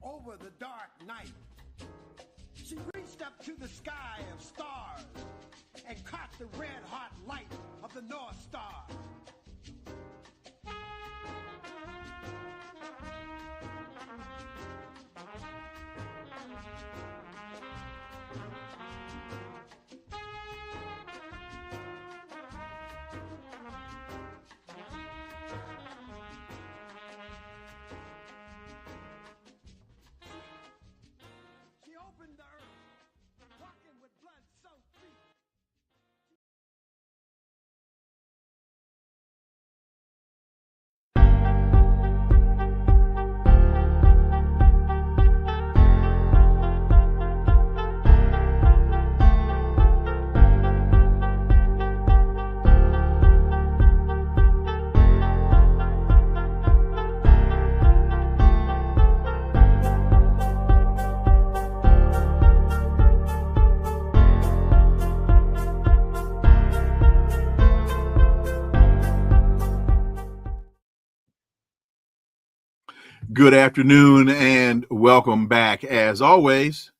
over the dark night. She reached up to the sky of stars and caught the red-hot light of the North Star. She opened the earth, walking with blood-soaked feet. Good afternoon and welcome back. As always,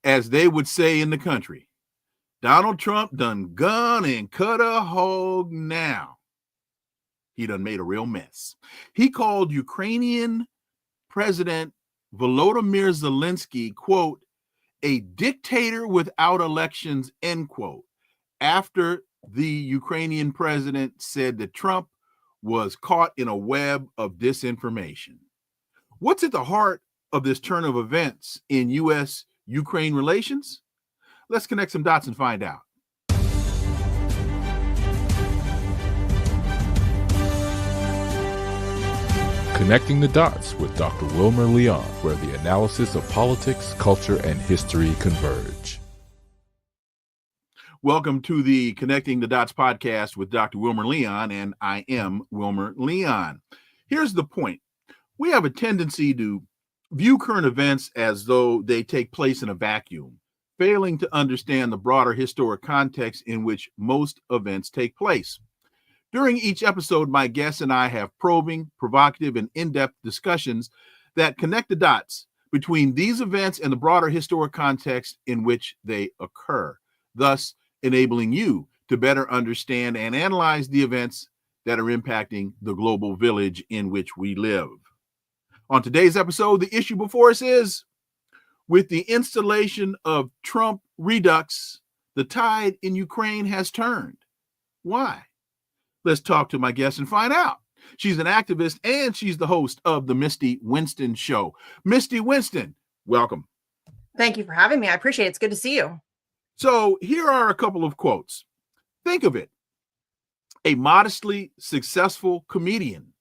as they would say in the country, Donald Trump done gone and cut a hog now. He done made a real mess. He called Ukrainian President Volodymyr Zelensky, quote, a dictator without elections, end quote, after the Ukrainian president said that Trump was caught in a web of disinformation. What's at the heart of this turn of events in U.S.-Ukraine relations? Let's connect some dots and find out. Connecting the Dots with Dr. Wilmer Leon, where the analysis of politics, culture, and history converge. Welcome to the Connecting the Dots podcast with Dr. Wilmer Leon, and I am Wilmer Leon. Here's the point. We have a tendency to view current events as though they take place in a vacuum, failing to understand the broader historic context in which most events take place. During each episode, my guests and I have probing, provocative, and in-depth discussions that connect the dots between these events and the broader historic context in which they occur, thus enabling you to better understand and analyze the events that are impacting the global village in which we live. On today's episode, the issue before us is, with the installation of Trump Redux, the tide in Ukraine has turned. Why? Let's talk to my guest and find out. She's an activist and she's the host of the Misty Winston Show. Misty Winston, welcome. Thank you for having me. I appreciate it. It's good to see you. So here are a couple of quotes. Think of it. A modestly successful comedian,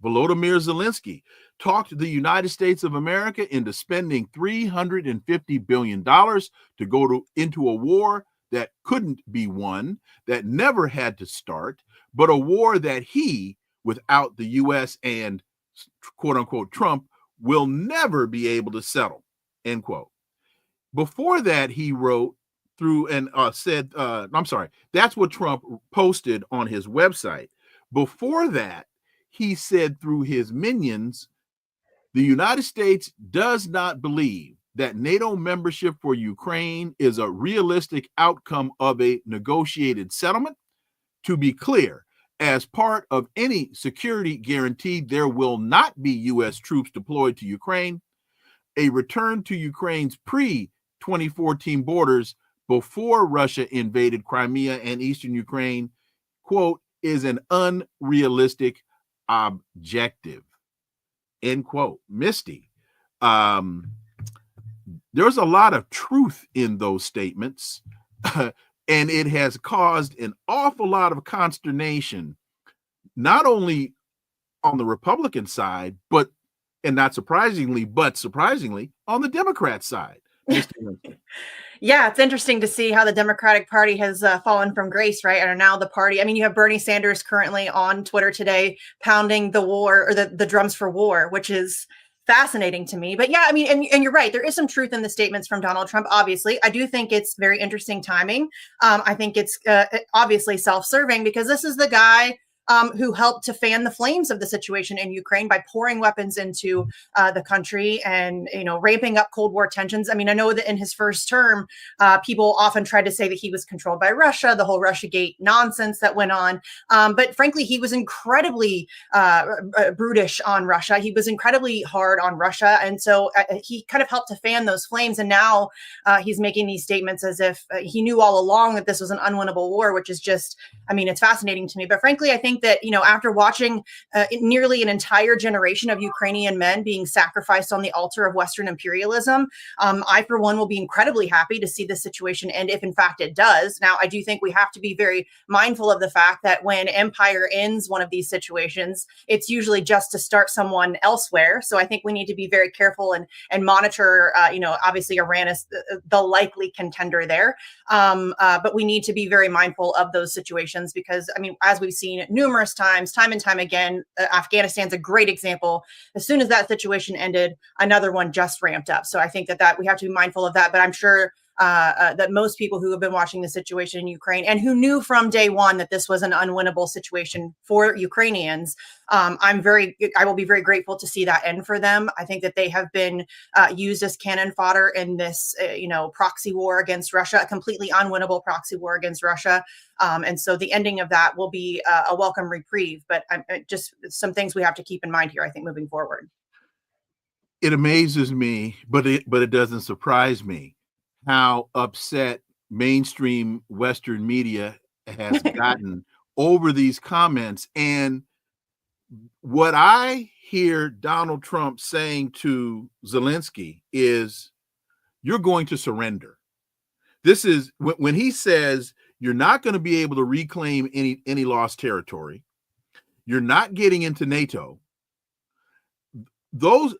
Volodymyr Zelensky, talked the United States of America into spending $350 billion to go into a war that couldn't be won, that never had to start, but a war that he, without the U.S. and quote unquote Trump, will never be able to settle, end quote. Before that, he wrote that's what Trump posted on his website. Before that, he said through his minions, the United States does not believe that NATO membership for Ukraine is a realistic outcome of a negotiated settlement. To be clear, as part of any security guarantee, there will not be U.S. troops deployed to Ukraine. A return to Ukraine's pre-2014 borders before Russia invaded Crimea and eastern Ukraine, quote, is an unrealistic objective, end quote. Misty, there's a lot of truth in those statements, and it has caused an awful lot of consternation, not only on the Republican side, but surprisingly, on the Democrat side. Yeah, it's interesting to see how the Democratic Party has fallen from grace, right? And are now the party. I mean, you have Bernie Sanders currently on Twitter today pounding the war or the drums for war, which is fascinating to me. But yeah, I mean, and you're right. There is some truth in the statements from Donald Trump. Obviously, I do think it's very interesting timing. I think it's obviously self-serving because this is the guy who helped to fan the flames of the situation in Ukraine by pouring weapons into the country and, ramping up Cold War tensions. I mean, I know that in his first term, people often tried to say that he was controlled by Russia, the whole Russiagate nonsense that went on. But frankly, he was incredibly brutish on Russia. He was incredibly hard on Russia. And so he kind of helped to fan those flames. And now he's making these statements as if he knew all along that this was an unwinnable war, which is just, it's fascinating to me. But frankly, I think that, after watching nearly an entire generation of Ukrainian men being sacrificed on the altar of Western imperialism, I, for one, will be incredibly happy to see this situation end if, in fact, it does. Now, I do think we have to be very mindful of the fact that when empire ends one of these situations, it's usually just to start someone elsewhere. So I think we need to be very careful and monitor, obviously Iran is the likely contender there. But we need to be very mindful of those situations because, as we've seen numerous times, time and time again, Afghanistan's a great example. As soon as that situation ended, another one just ramped up. So I think that we have to be mindful of that. But I'm sure that most people who have been watching the situation in Ukraine and who knew from day one that this was an unwinnable situation for Ukrainians, I will be very grateful to see that end for them. I think that they have been used as cannon fodder in this, proxy war against Russia, a completely unwinnable proxy war against Russia. And so the ending of that will be a welcome reprieve. But just some things we have to keep in mind here, I think, moving forward. It amazes me, but it doesn't surprise me how upset mainstream Western media has gotten over these comments. And what I hear Donald Trump saying to Zelensky is, you're going to surrender. This is when he says, you're not going to be able to reclaim any lost territory. You're not getting into NATO. Those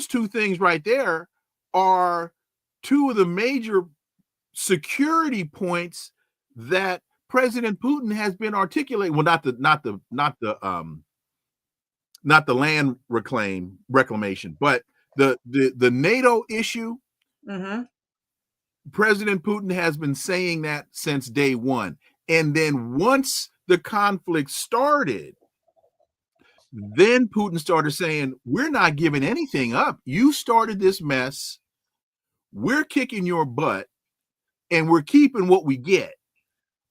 two things right there are two of the major security points that President Putin has been articulating. Well, not the land reclamation, but the NATO issue. Mm-hmm. President Putin has been saying that since day one. And then once the conflict started, then Putin started saying, we're not giving anything up. You started this mess. We're kicking your butt and we're keeping what we get.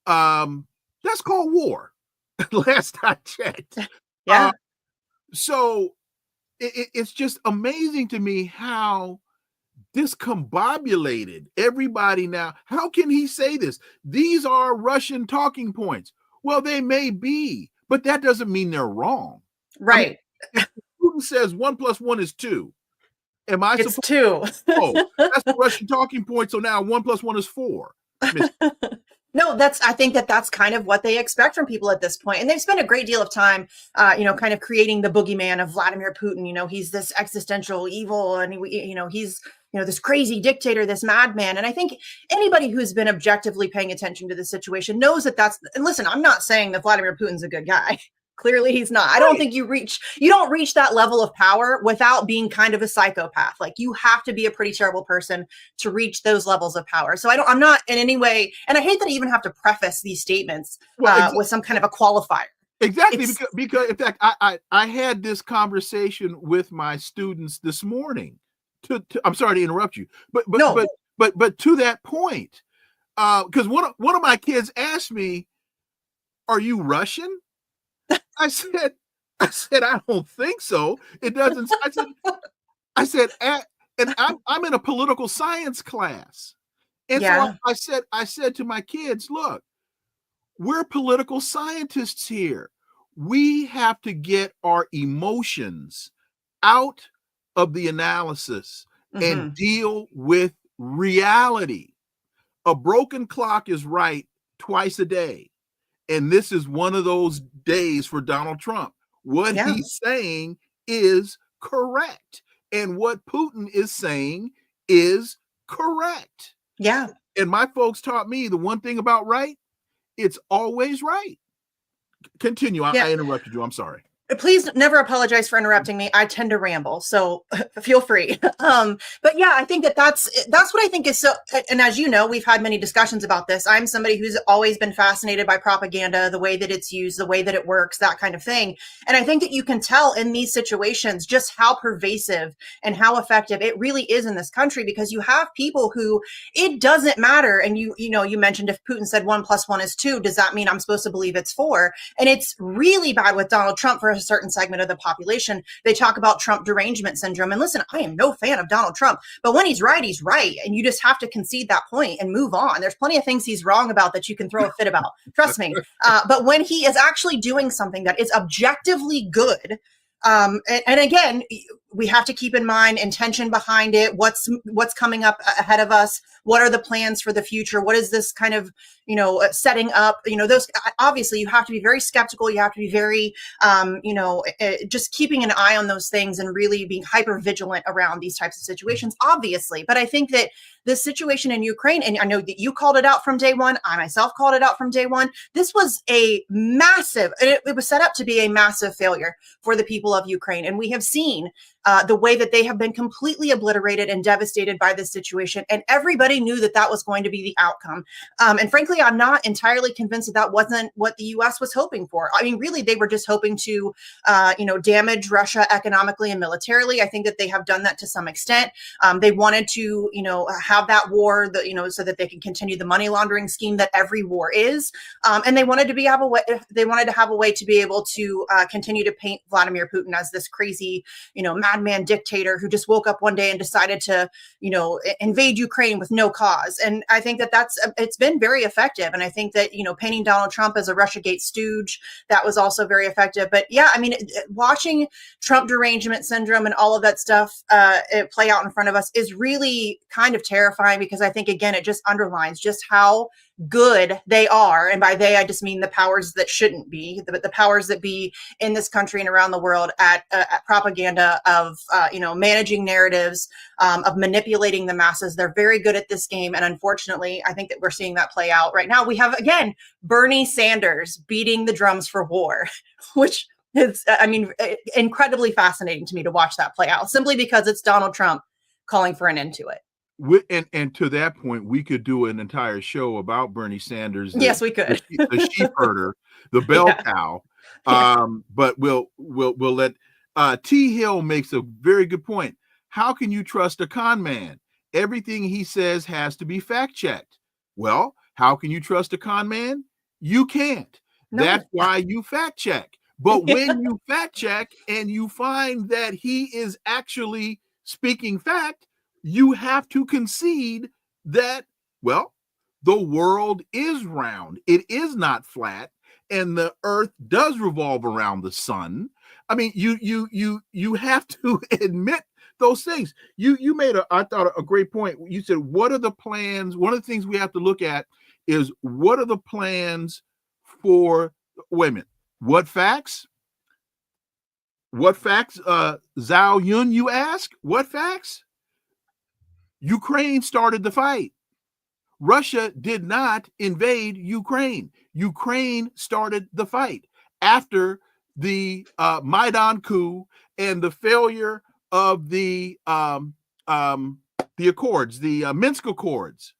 That's called war. Last I checked. Yeah. So it's just amazing to me how discombobulated everybody now. How can he say this? These are Russian talking points. Well, they may be, but that doesn't mean they're wrong. Right. If Putin says 1 + 1 is 2, am I it's supposed 2? Oh, that's the Russian talking point. So now 1 + 1 is 4. No, I think that's kind of what they expect from people at this point. And they've spent a great deal of time, kind of creating the boogeyman of Vladimir Putin. He's this existential evil and, he's, this crazy dictator, this madman. And I think anybody who's been objectively paying attention to the situation knows that and listen, I'm not saying that Vladimir Putin's a good guy. Clearly he's not. I don't think you don't reach that level of power without being kind of a psychopath. Like you have to be a pretty terrible person to reach those levels of power. So I'm not in any way, and I hate that I even have to preface these statements with some kind of a qualifier. Exactly. Because in fact, I had this conversation with my students this morning I'm sorry to interrupt you, but to that point, because one of my kids asked me, are you Russian? I said, I don't think so. It doesn't. I said, and I'm in a political science class. And so I said to my kids, look, we're political scientists here. We have to get our emotions out of the analysis and deal with reality. A broken clock is right twice a day. And this is one of those days for Donald Trump. What he's saying is correct. And what Putin is saying is correct. Yeah. And my folks taught me the one thing about right, it's always right. Continue. I interrupted you. I'm sorry. Please never apologize for interrupting me. I tend to ramble, so feel free. But yeah, I think that's what I think is so. And as you know, we've had many discussions about this. I'm somebody who's always been fascinated by propaganda, the way that it's used, the way that it works, that kind of thing. And I think that you can tell in these situations just how pervasive and how effective it really is in this country, because you have people who it doesn't matter. And you mentioned if Putin said 1 + 1 is 2, does that mean I'm supposed to believe it's 4? And it's really bad with Donald Trump for a certain segment of the population. They talk about Trump derangement syndrome. And listen, I am no fan of Donald Trump, but when he's right, he's right. And you just have to concede that point and move on. There's plenty of things he's wrong about that you can throw a fit about. Trust me. But when he is actually doing something that is objectively good, and again, we have to keep in mind intention behind it. What's coming up ahead of us? What are the plans for the future? What is this kind of, setting up? Those obviously you have to be very skeptical. You have to be very, just keeping an eye on those things and really being hyper vigilant around these types of situations, obviously. But I think that this situation in Ukraine, and I know that you called it out from day one. I myself called it out from day one. This was a massive, it was set up to be a massive failure for the people of Ukraine. And we have seen the way that they have been completely obliterated and devastated by this situation. And everybody knew that that was going to be the outcome. And frankly, I'm not entirely convinced that that wasn't what the US was hoping for. I mean, really, they were just hoping to, damage Russia economically and militarily. I think that they have done that to some extent. They wanted to, have that war, so that they can continue the money laundering scheme that every war is. And they wanted to have a way to be able to continue to paint Vladimir Putin as this crazy, madman dictator who just woke up one day and decided to, invade Ukraine with no cause. And I think that it's been very effective. And I think that, painting Donald Trump as a Russiagate stooge, that was also very effective. But yeah, I mean, watching Trump derangement syndrome and all of that stuff play out in front of us is really kind of terrifying, because I think, again, it just underlines just how good they are. And by they, I just mean the powers that shouldn't be, the powers that be in this country and around the world at propaganda, of, managing narratives, of manipulating the masses. They're very good at this game. And unfortunately, I think that we're seeing that play out right now. We have, again, Bernie Sanders beating the drums for war, which is, incredibly fascinating to me to watch that play out, simply because it's Donald Trump calling for an end to it. And to that point, we could do an entire show about Bernie Sanders. Yes, we could. The sheep herder, the bell cow. But we'll let T. Hill makes a very good point. How can you trust a con man? Everything he says has to be fact checked. Well, how can you trust a con man? You can't. No. That's why you fact check. But when you fact check and you find that he is actually speaking fact, you have to concede that, well, the world is round. It is not flat, and the earth does revolve around the sun. I mean, you have to admit those things. You made I thought a great point. You said, what are the plans? One of the things we have to look at is, what are the plans for, wait a minute, what facts? What facts, Zhao Yun, you ask? What facts? Ukraine started the fight. Russia did not invade Ukraine. Ukraine started the fight after the Maidan coup and the failure of the accords, the Minsk Accords.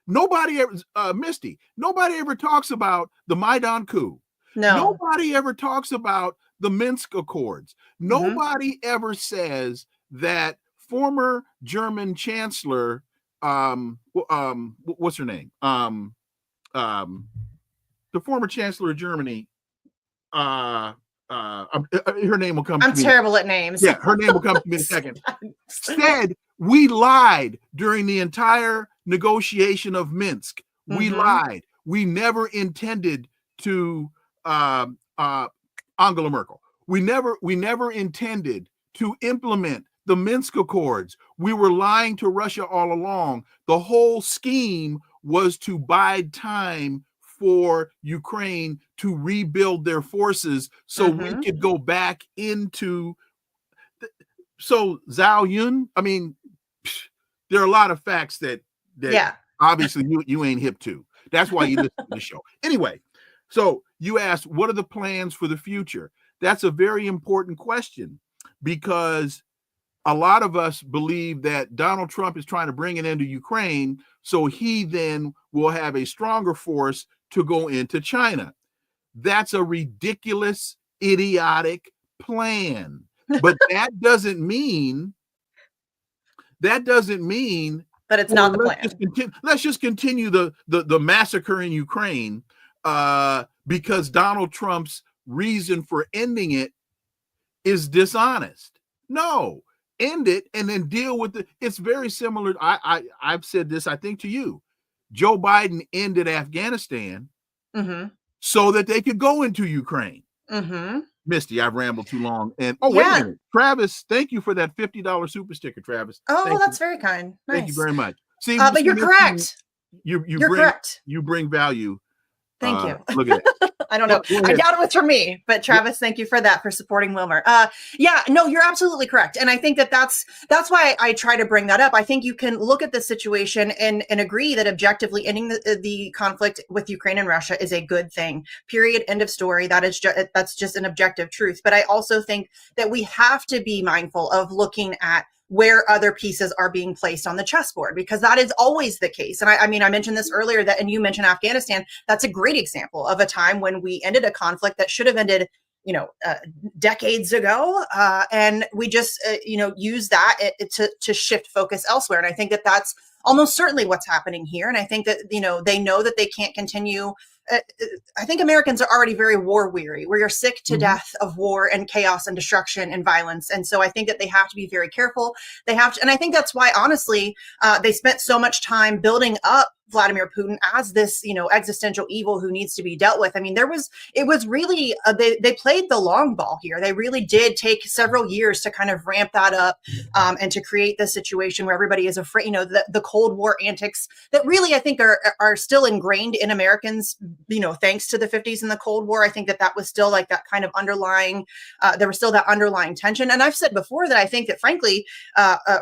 Nobody ever, Misty, nobody ever talks about the Maidan coup. No. Nobody ever talks about the Minsk Accords. Nobody ever says that former German Chancellor, what's her name? The former Chancellor of Germany, her name will come to me. I'm terrible at names. Yeah, her name will come to me in a second. Said, we lied during the entire negotiation of Minsk. We lied. We never intended to, Angela Merkel, we never intended to implement the Minsk Accords. We were lying to Russia all along. The whole scheme was to bide time for Ukraine to rebuild their forces so we could go back into. So Zhao Yun, I mean, there are a lot of facts that obviously you ain't hip to. That's why you listen to the show. Anyway, so you asked, what are the plans for the future? that's a very important question, because a lot of us believe that Donald Trump is trying to bring it into Ukraine, so he then will have a stronger force to go into China. That's a ridiculous, idiotic plan. But that doesn't mean that it's not the plan. Let's just continue the massacre in Ukraine because Donald Trump's reason for ending it is dishonest. No, end it and then deal with it. It's very similar. I've said this, I think, to you. Joe Biden ended Afghanistan so that they could go into Ukraine. Misty, I've rambled too long. And wait a minute. Travis, thank you for that $50 super sticker, Travis. Oh, that's very kind. Nice. Thank you very much. See, but you're correct. You're correct. You bring value. Thank you. Look at it. I don't know. I doubt it was for me, but Travis, thank you for that, for supporting Wilmer. No, you're absolutely correct. And I think that's why I try to bring that up. I think you can look at the situation and agree that objectively ending the conflict with Ukraine and Russia is a good thing. Period. End of story. That's just an objective truth. But I also think that we have to be mindful of looking at where other pieces are being placed on the chessboard, because that is always the case. And I mentioned this earlier, and you mentioned Afghanistan. That's a great example of a time when we ended a conflict that should have ended, decades ago. And we just, use that to shift focus elsewhere. And I think that that's almost certainly what's happening here. And I think that, they know that they can't continue. I think Americans are already very war weary. We are sick to death of war and chaos and destruction and violence. And so I think that they have to be very careful. They have to, and I think that's why, honestly, they spent so much time building up Vladimir Putin as this, existential evil who needs to be dealt with. I mean, it was really, they played the long ball here. They really did take several years to kind of ramp that up and to create this situation where everybody is afraid, the Cold War antics that really, I think are still ingrained in Americans, thanks to the 50s and the Cold War. I think that was still like that kind of underlying, there was still that underlying tension. And I've said before that I think that frankly,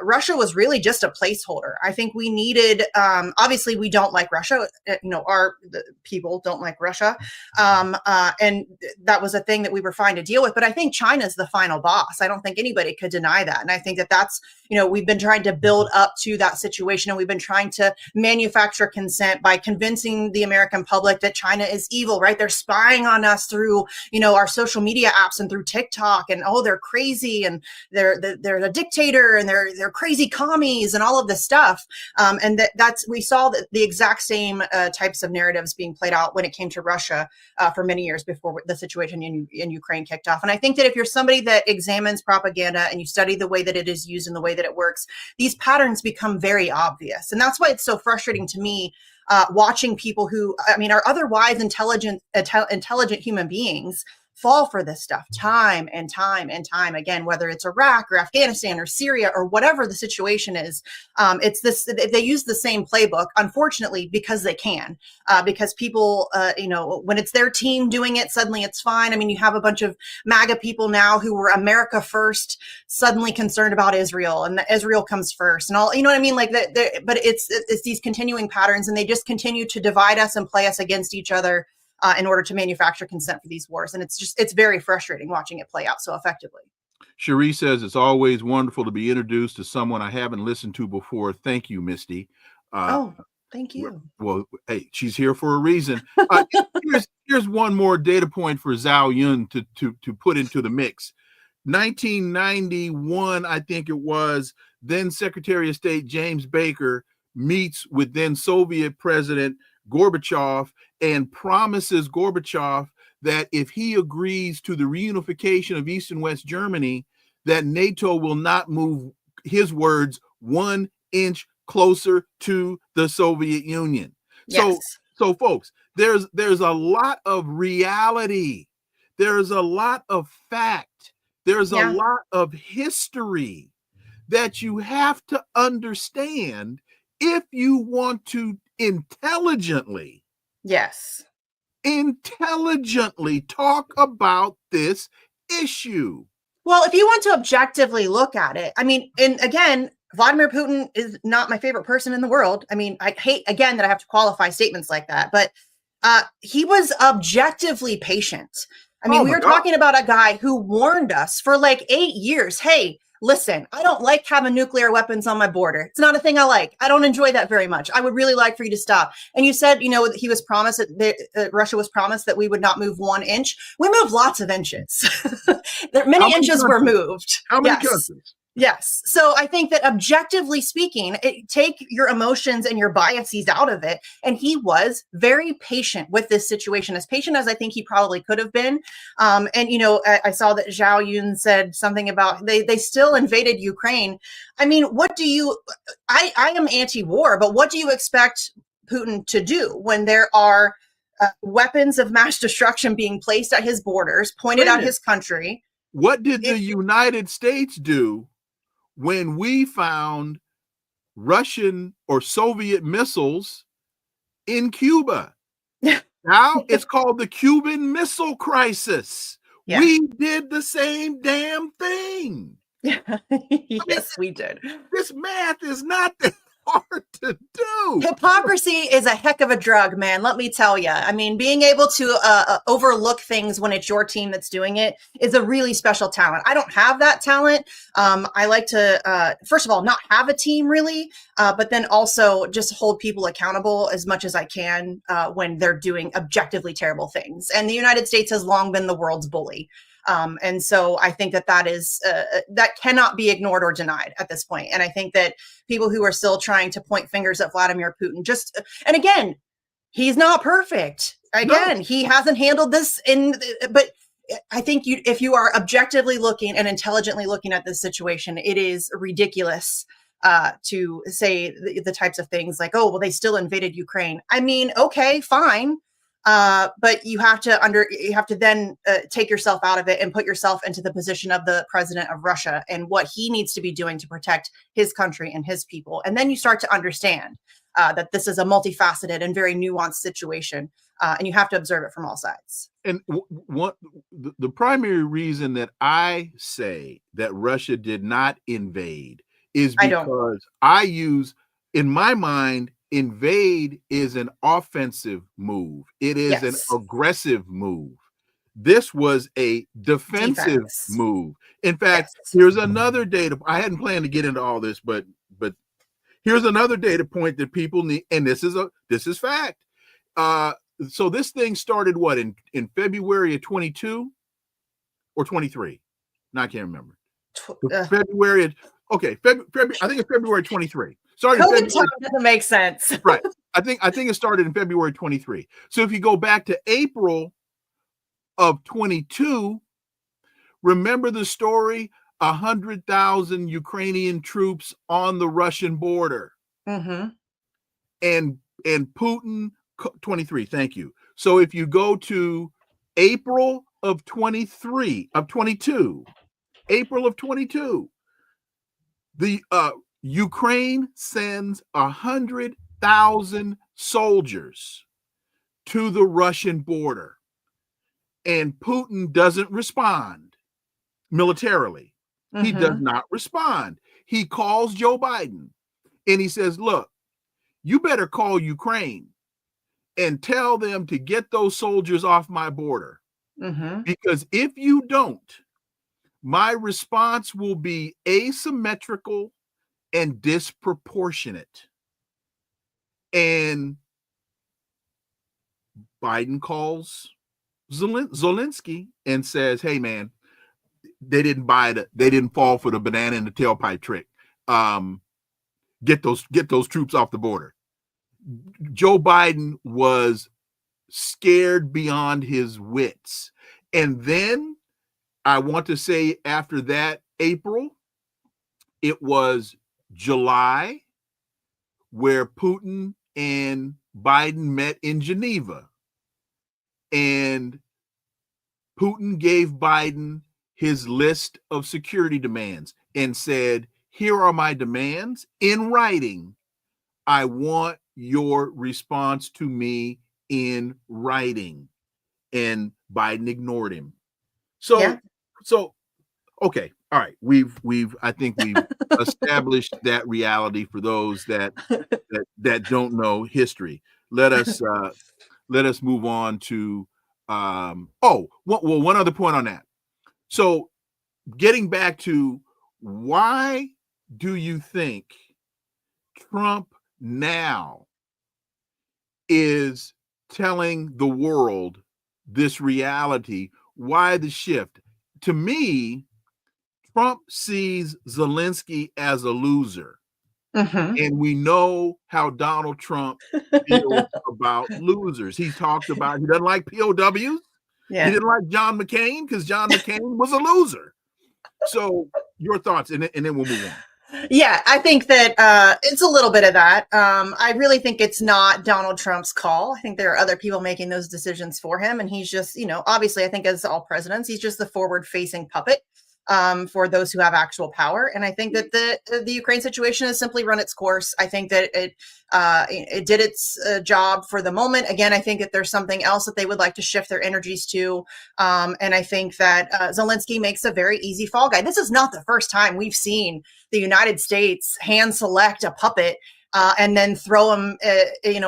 Russia was really just a placeholder. I think we needed, obviously we don't like Russia, the people don't like Russia. And that was a thing that we were fine to deal with. But I think China's the final boss. I don't think anybody could deny that. And I think that that's, we've been trying to build up to that situation, and we've been trying to manufacture consent by convincing the American public that China is evil, right? They're spying on us through, our social media apps and through TikTok, and they're crazy, and they're a dictator, and they're crazy commies and all of this stuff. And we saw that the exact same types of narratives being played out when it came to Russia for many years before the situation in Ukraine kicked off. And I think that if you're somebody that examines propaganda and you study the way that it is used and the way that it works, these patterns become very obvious. And that's why it's so frustrating to me watching people who, are otherwise intelligent human beings fall for this stuff time and time and time again, whether it's Iraq or Afghanistan or Syria or whatever the situation is. They use the same playbook, unfortunately, because they can, because people, when it's their team doing it, suddenly it's fine. I mean, you have a bunch of MAGA people now who were America first, suddenly concerned about Israel, and Israel comes first and all, you know what I mean? Like that, but it's these continuing patterns, and they just continue to divide us and play us against each other in order to manufacture consent for these wars. And it's very frustrating watching it play out so effectively. Cherie says, it's always wonderful to be introduced to someone I haven't listened to before. Thank you, Misty. Thank you. Well, hey, she's here for a reason. Here's one more data point for Zhao Yun to put into the mix. 1991, I think it was, then Secretary of State James Baker meets with then Soviet President Gorbachev and promises Gorbachev that if he agrees to the reunification of East and West Germany, that NATO will not move, his words, 1 inch closer to the Soviet Union. Yes. So folks, there's a lot of reality. There's a lot of fact. There's a lot of history that you have to understand if you want to intelligently talk about this issue. Well, if you want to objectively look at it, I mean, and again, Vladimir Putin is not my favorite person in the world. I mean, I hate, again, that I have to qualify statements like that, but he was objectively patient. I mean, Oh we my were God. talking about a guy who warned us for like 8 years. Hey, listen, I don't like having nuclear weapons on my border. It's not a thing I like. I don't enjoy that very much. I would really like for you to stop. And you said, he was promised that Russia was promised that we would not move 1 inch. We moved lots of inches. Many inches were moved. How many Yes. countries? Yes. So I think that objectively speaking, take your emotions and your biases out of it. And he was very patient with this situation, as patient as I think he probably could have been. I saw that Zhao Yun said something about they still invaded Ukraine. I mean, I am anti-war, but what do you expect Putin to do when there are weapons of mass destruction being placed at his borders, pointed at his country? What did the United States do when we found Russian or Soviet missiles in Cuba? Now it's called the Cuban Missile Crisis. Yeah. We did the same damn thing. Yes, we did. This math is not that hard to do. Hypocrisy is a heck of a drug, man. Let me tell you. I mean, being able to overlook things when it's your team that's doing it is a really special talent. I don't have that talent. I like to, first of all, not have a team really, but then also just hold people accountable as much as I can when they're doing objectively terrible things. And the United States has long been the world's bully. And so I think that is that cannot be ignored or denied at this point. And I think that people who are still trying to point fingers at Vladimir Putin and again, he's not perfect. Again, he hasn't handled this but I think if you are objectively looking and intelligently looking at this situation, it is ridiculous to say the types of things like, oh, well, they still invaded Ukraine. I mean, okay, fine. But you have to then take yourself out of it and put yourself into the position of the president of Russia and what he needs to be doing to protect his country and his people. And then you start to understand that this is a multifaceted and very nuanced situation, and you have to observe it from all sides. And the primary reason that I say that Russia did not invade is because I use, in my mind, invade is an offensive move. It is an aggressive move. This was a defensive move. In fact, here's another data. I hadn't planned to get into all this, but here's another data point that people need, and this is fact. So this thing started what in February of 22 or 23? No, I can't remember. February. Okay, February. I think it's February 23. Sorry, COVID time doesn't make sense. Right. I think it started in February 23. So if you go back to April of 22, remember the story, 100,000 Ukrainian troops on the Russian border. Mm-hmm. And Putin 23. Thank you. So if you go to April of 22, the Ukraine sends 100,000 soldiers to the Russian border, and Putin doesn't respond militarily. Mm-hmm. He does not respond. He calls Joe Biden and he says, look, you better call Ukraine and tell them to get those soldiers off my border. Mm-hmm. Because if you don't, my response will be asymmetrical and disproportionate. And Biden calls Zelensky and says, hey man, they didn't fall for the banana in the tailpipe trick. Get those troops off the border. Joe Biden was scared beyond his wits. And then I want to say after that April, it was July, where Putin and Biden met in Geneva. And Putin gave Biden his list of security demands and said, here are my demands in writing. I want your response to me in writing. And Biden ignored him. So okay. All right. I think we've established that reality for those that don't know history. Let us move on to One other point on that. So getting back to, why do you think Trump now is telling the world this reality? Why the shift? To me, Trump sees Zelensky as a loser. And we know how Donald Trump feels about losers. He talks about, he doesn't like POWs. Yeah. He didn't like John McCain because John McCain was a loser. So your thoughts, and then we'll move on. Yeah, I think that it's a little bit of that. I really think it's not Donald Trump's call. I think there are other people making those decisions for him. And he's just, obviously, I think as all presidents, he's just the forward-facing puppet for those who have actual power. And I think that the Ukraine situation has simply run its course. I think that it did its job for the moment. Again, I think that there's something else that they would like to shift their energies to. And I think that Zelensky makes a very easy fall guy. This is not the first time we've seen the United States hand select a puppet and then throw him,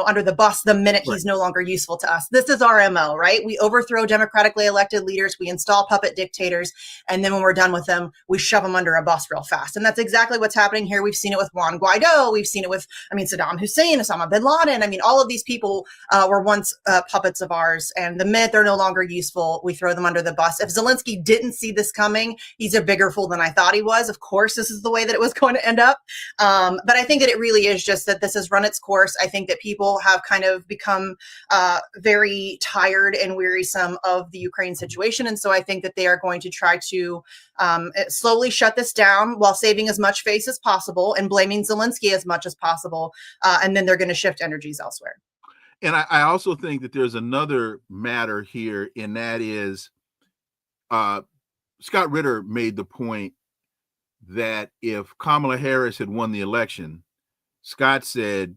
under the bus the minute he's no longer useful to us. This is our MO, right? We overthrow democratically elected leaders, we install puppet dictators, and then when we're done with them, we shove them under a bus real fast. And that's exactly what's happening here. We've seen it with Juan Guaido. We've seen it with, Saddam Hussein, Osama bin Laden. All of these people were once puppets of ours. And the minute they're no longer useful, we throw them under the bus. If Zelensky didn't see this coming, he's a bigger fool than I thought he was. Of course, this is the way that it was going to end up. But I think that it really is just that this has run its course. I think that people have kind of become very tired and wearisome of the Ukraine situation. And so I think that they are going to try to slowly shut this down while saving as much face as possible and blaming Zelensky as much as possible. And then they're going to shift energies elsewhere. And I also think that there's another matter here, and that is Scott Ritter made the point that if Kamala Harris had won the election, Scott said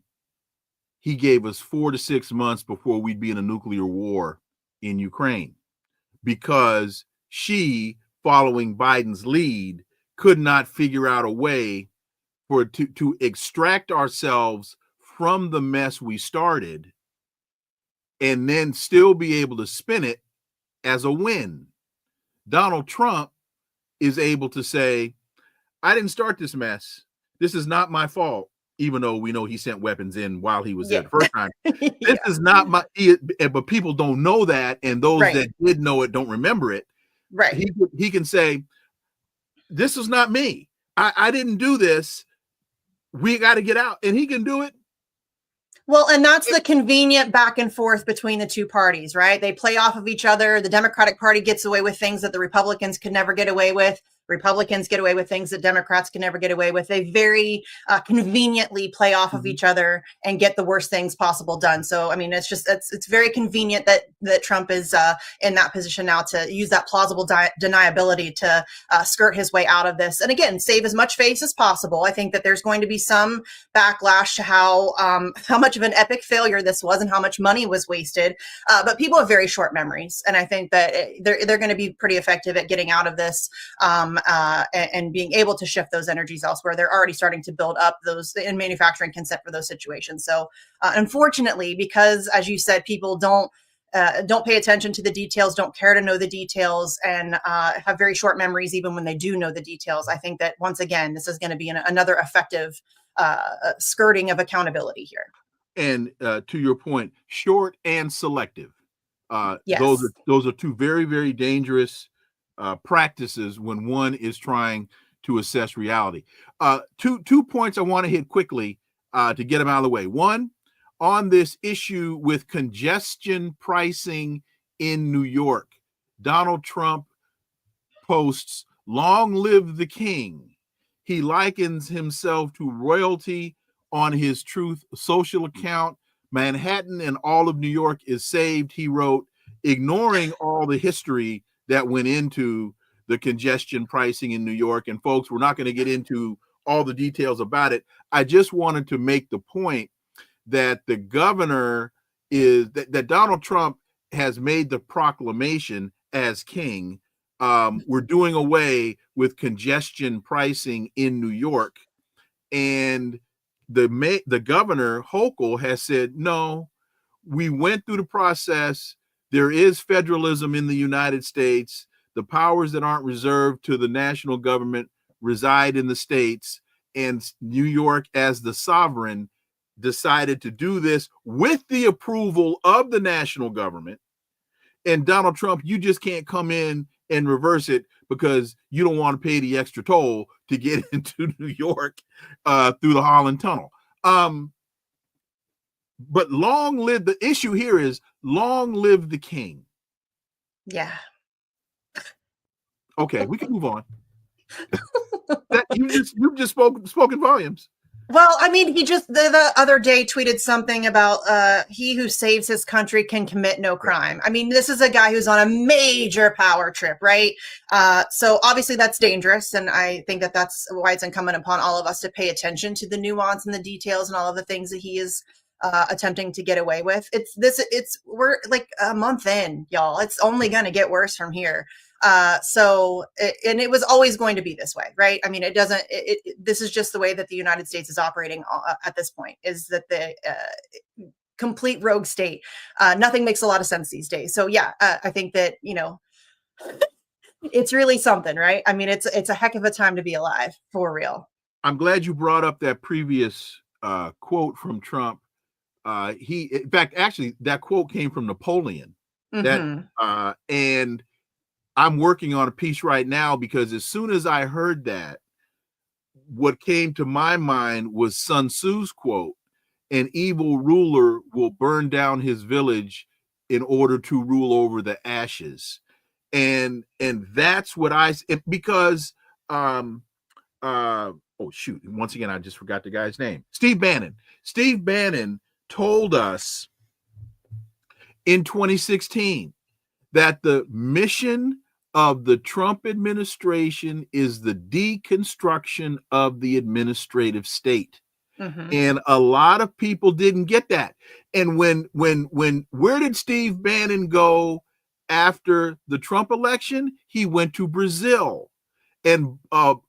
he gave us 4 to 6 months before we'd be in a nuclear war in Ukraine, because she, following Biden's lead, could not figure out a way to extract ourselves from the mess we started and then still be able to spin it as a win. Donald Trump is able to say, I didn't start this mess. This is not my fault. Even though we know he sent weapons in while he was there the first time. This is not my, but people don't know that. And those that did know it don't remember it. Right. He can say, this is not me. I didn't do this. We got to get out. And he can do it. Well, and that's the convenient back and forth between the two parties, right? They play off of each other. The Democratic Party gets away with things that the Republicans could never get away with. Republicans get away with things that Democrats can never get away with. They very conveniently play off of each other and get the worst things possible done. So, it's very convenient that Trump is in that position now to use that plausible deniability to skirt his way out of this. And again, save as much face as possible. I think that there's going to be some backlash to how much of an epic failure this was and how much money was wasted. But people have very short memories. And I think that they're going to be pretty effective at getting out of this. And being able to shift those energies elsewhere. They're already starting to build up those in manufacturing consent for those situations. So unfortunately, because as you said, people don't pay attention to the details, don't care to know the details, and have very short memories even when they do know the details. I think that once again, this is going to be another effective skirting of accountability here. And to your point, short and selective. Yes. Those are two very, very dangerous practices when one is trying to assess reality. Two points I want to hit quickly to get them out of the way. One, on this issue with congestion pricing in New York, Donald Trump posts, "Long live the king." He likens himself to royalty on his Truth Social account. Manhattan and all of New York is saved, he wrote, ignoring all the history that went into the congestion pricing in New York. And folks, we're not going to get into all the details about it. I just wanted to make the point that the governor is that Donald Trump has made the proclamation as king. We're doing away with congestion pricing in New York. And the governor, Hochul, has said, no, we went through the process. there is federalism in the United States. The powers that aren't reserved to the national government reside in the states, and New York, as the sovereign, decided to do this with the approval of the national government. And Donald Trump, you just can't come in and reverse it because you don't want to pay the extra toll to get into New York through the Holland Tunnel. But long live, the issue here is long live the king. Yeah. Okay, we can move on. You've just spoken volumes. Well, I mean, he just the other day tweeted something about he who saves his country can commit no crime. I mean, this is a guy who's on a major power trip, right? So obviously that's dangerous. And I think that that's why it's incumbent upon all of us to pay attention to the nuance and the details and all of the things that he is attempting to get away with. We're like a month in, y'all. It's only going to get worse from here. And it was always going to be this way, right? I mean, this is just the way that the United States is operating at this point, is that the complete rogue state. Nothing makes a lot of sense these days. So yeah, I think that, it's really something, right? I mean, it's a heck of a time to be alive, for real. I'm glad you brought up that previous quote from Trump. In fact, actually, that quote came from Napoleon. Mm-hmm. And I'm working on a piece right now because as soon as I heard that, what came to my mind was Sun Tzu's quote: "An evil ruler will burn down his village in order to rule over the ashes." And that's what because oh shoot, once again I just forgot the guy's name. Steve Bannon told us in 2016 that the mission of the Trump administration is the deconstruction of the administrative state. Mm-hmm. And a lot of people didn't get that. And where did Steve Bannon go after the Trump election? He went to Brazil. And Bolsonaro,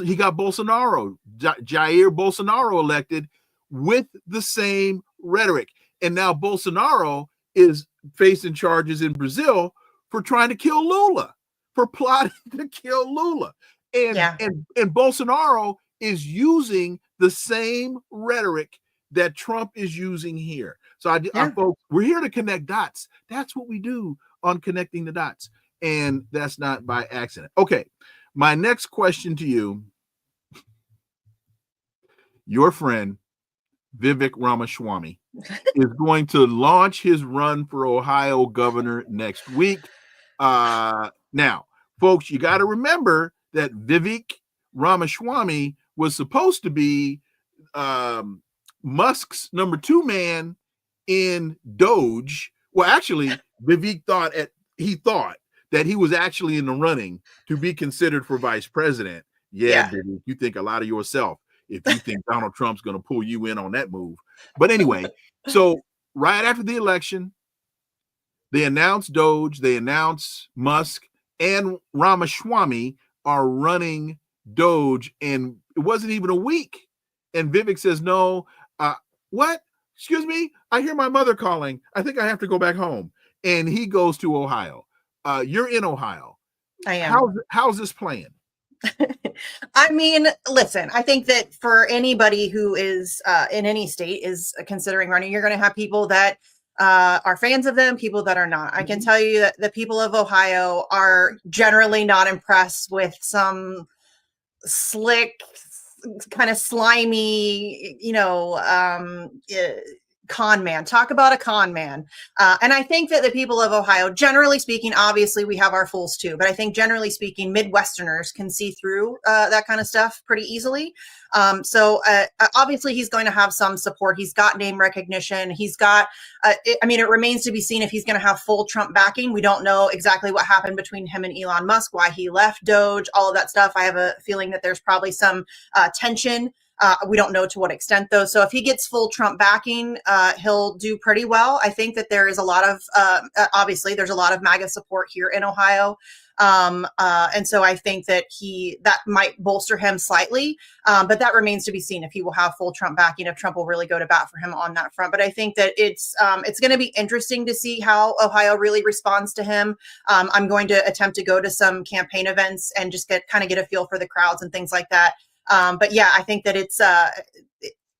he got Jair Bolsonaro elected with the same rhetoric. And now Bolsonaro is facing charges in Brazil for trying to kill Lula, for plotting to kill Lula. And Bolsonaro is using the same rhetoric that Trump is using here. So folks, we're here to connect dots. That's what we do on Connecting the Dots. And that's not by accident. Okay, my next question to you, your friend Vivek Ramaswamy is going to launch his run for Ohio governor next week. Now, folks, you got to remember that Vivek Ramaswamy was supposed to be Musk's number 2 man in Doge. Well, actually, Vivek thought that he was actually in the running to be considered for vice president. Yeah. Vivek, you think a lot of yourself if you think Donald Trump's going to pull you in on that move. But anyway, so right after the election, they announced Doge, they announced Musk, and Ramaswamy are running Doge, and it wasn't even a week. And Vivek says, no, what? Excuse me? I hear my mother calling. I think I have to go back home. And he goes to Ohio. You're in Ohio. I am. How's this playing? I mean, listen, I think that for anybody who is in any state is considering running, you're going to have people that are fans of them, people that are not. I can tell you that the people of Ohio are generally not impressed with some slick, kind of slimy, con man. Talk about a con man. And I think that the people of Ohio, generally speaking, obviously we have our fools too, but I think generally speaking, Midwesterners can see through that kind of stuff pretty easily. So obviously he's going to have some support. He's got name recognition. He's got, it remains to be seen if he's going to have full Trump backing. We don't know exactly what happened between him and Elon Musk, why he left Doge, all of that stuff. I have a feeling that there's probably some tension. We don't know to what extent, though. So if he gets full Trump backing, he'll do pretty well. I think that there is a lot of, obviously, there's a lot of MAGA support here in Ohio. And so I think that that might bolster him slightly, but that remains to be seen if he will have full Trump backing, if Trump will really go to bat for him on that front. But I think that it's going to be interesting to see how Ohio really responds to him. I'm going to attempt to go to some campaign events and just get a feel for the crowds and things like that. But yeah, I think that it's,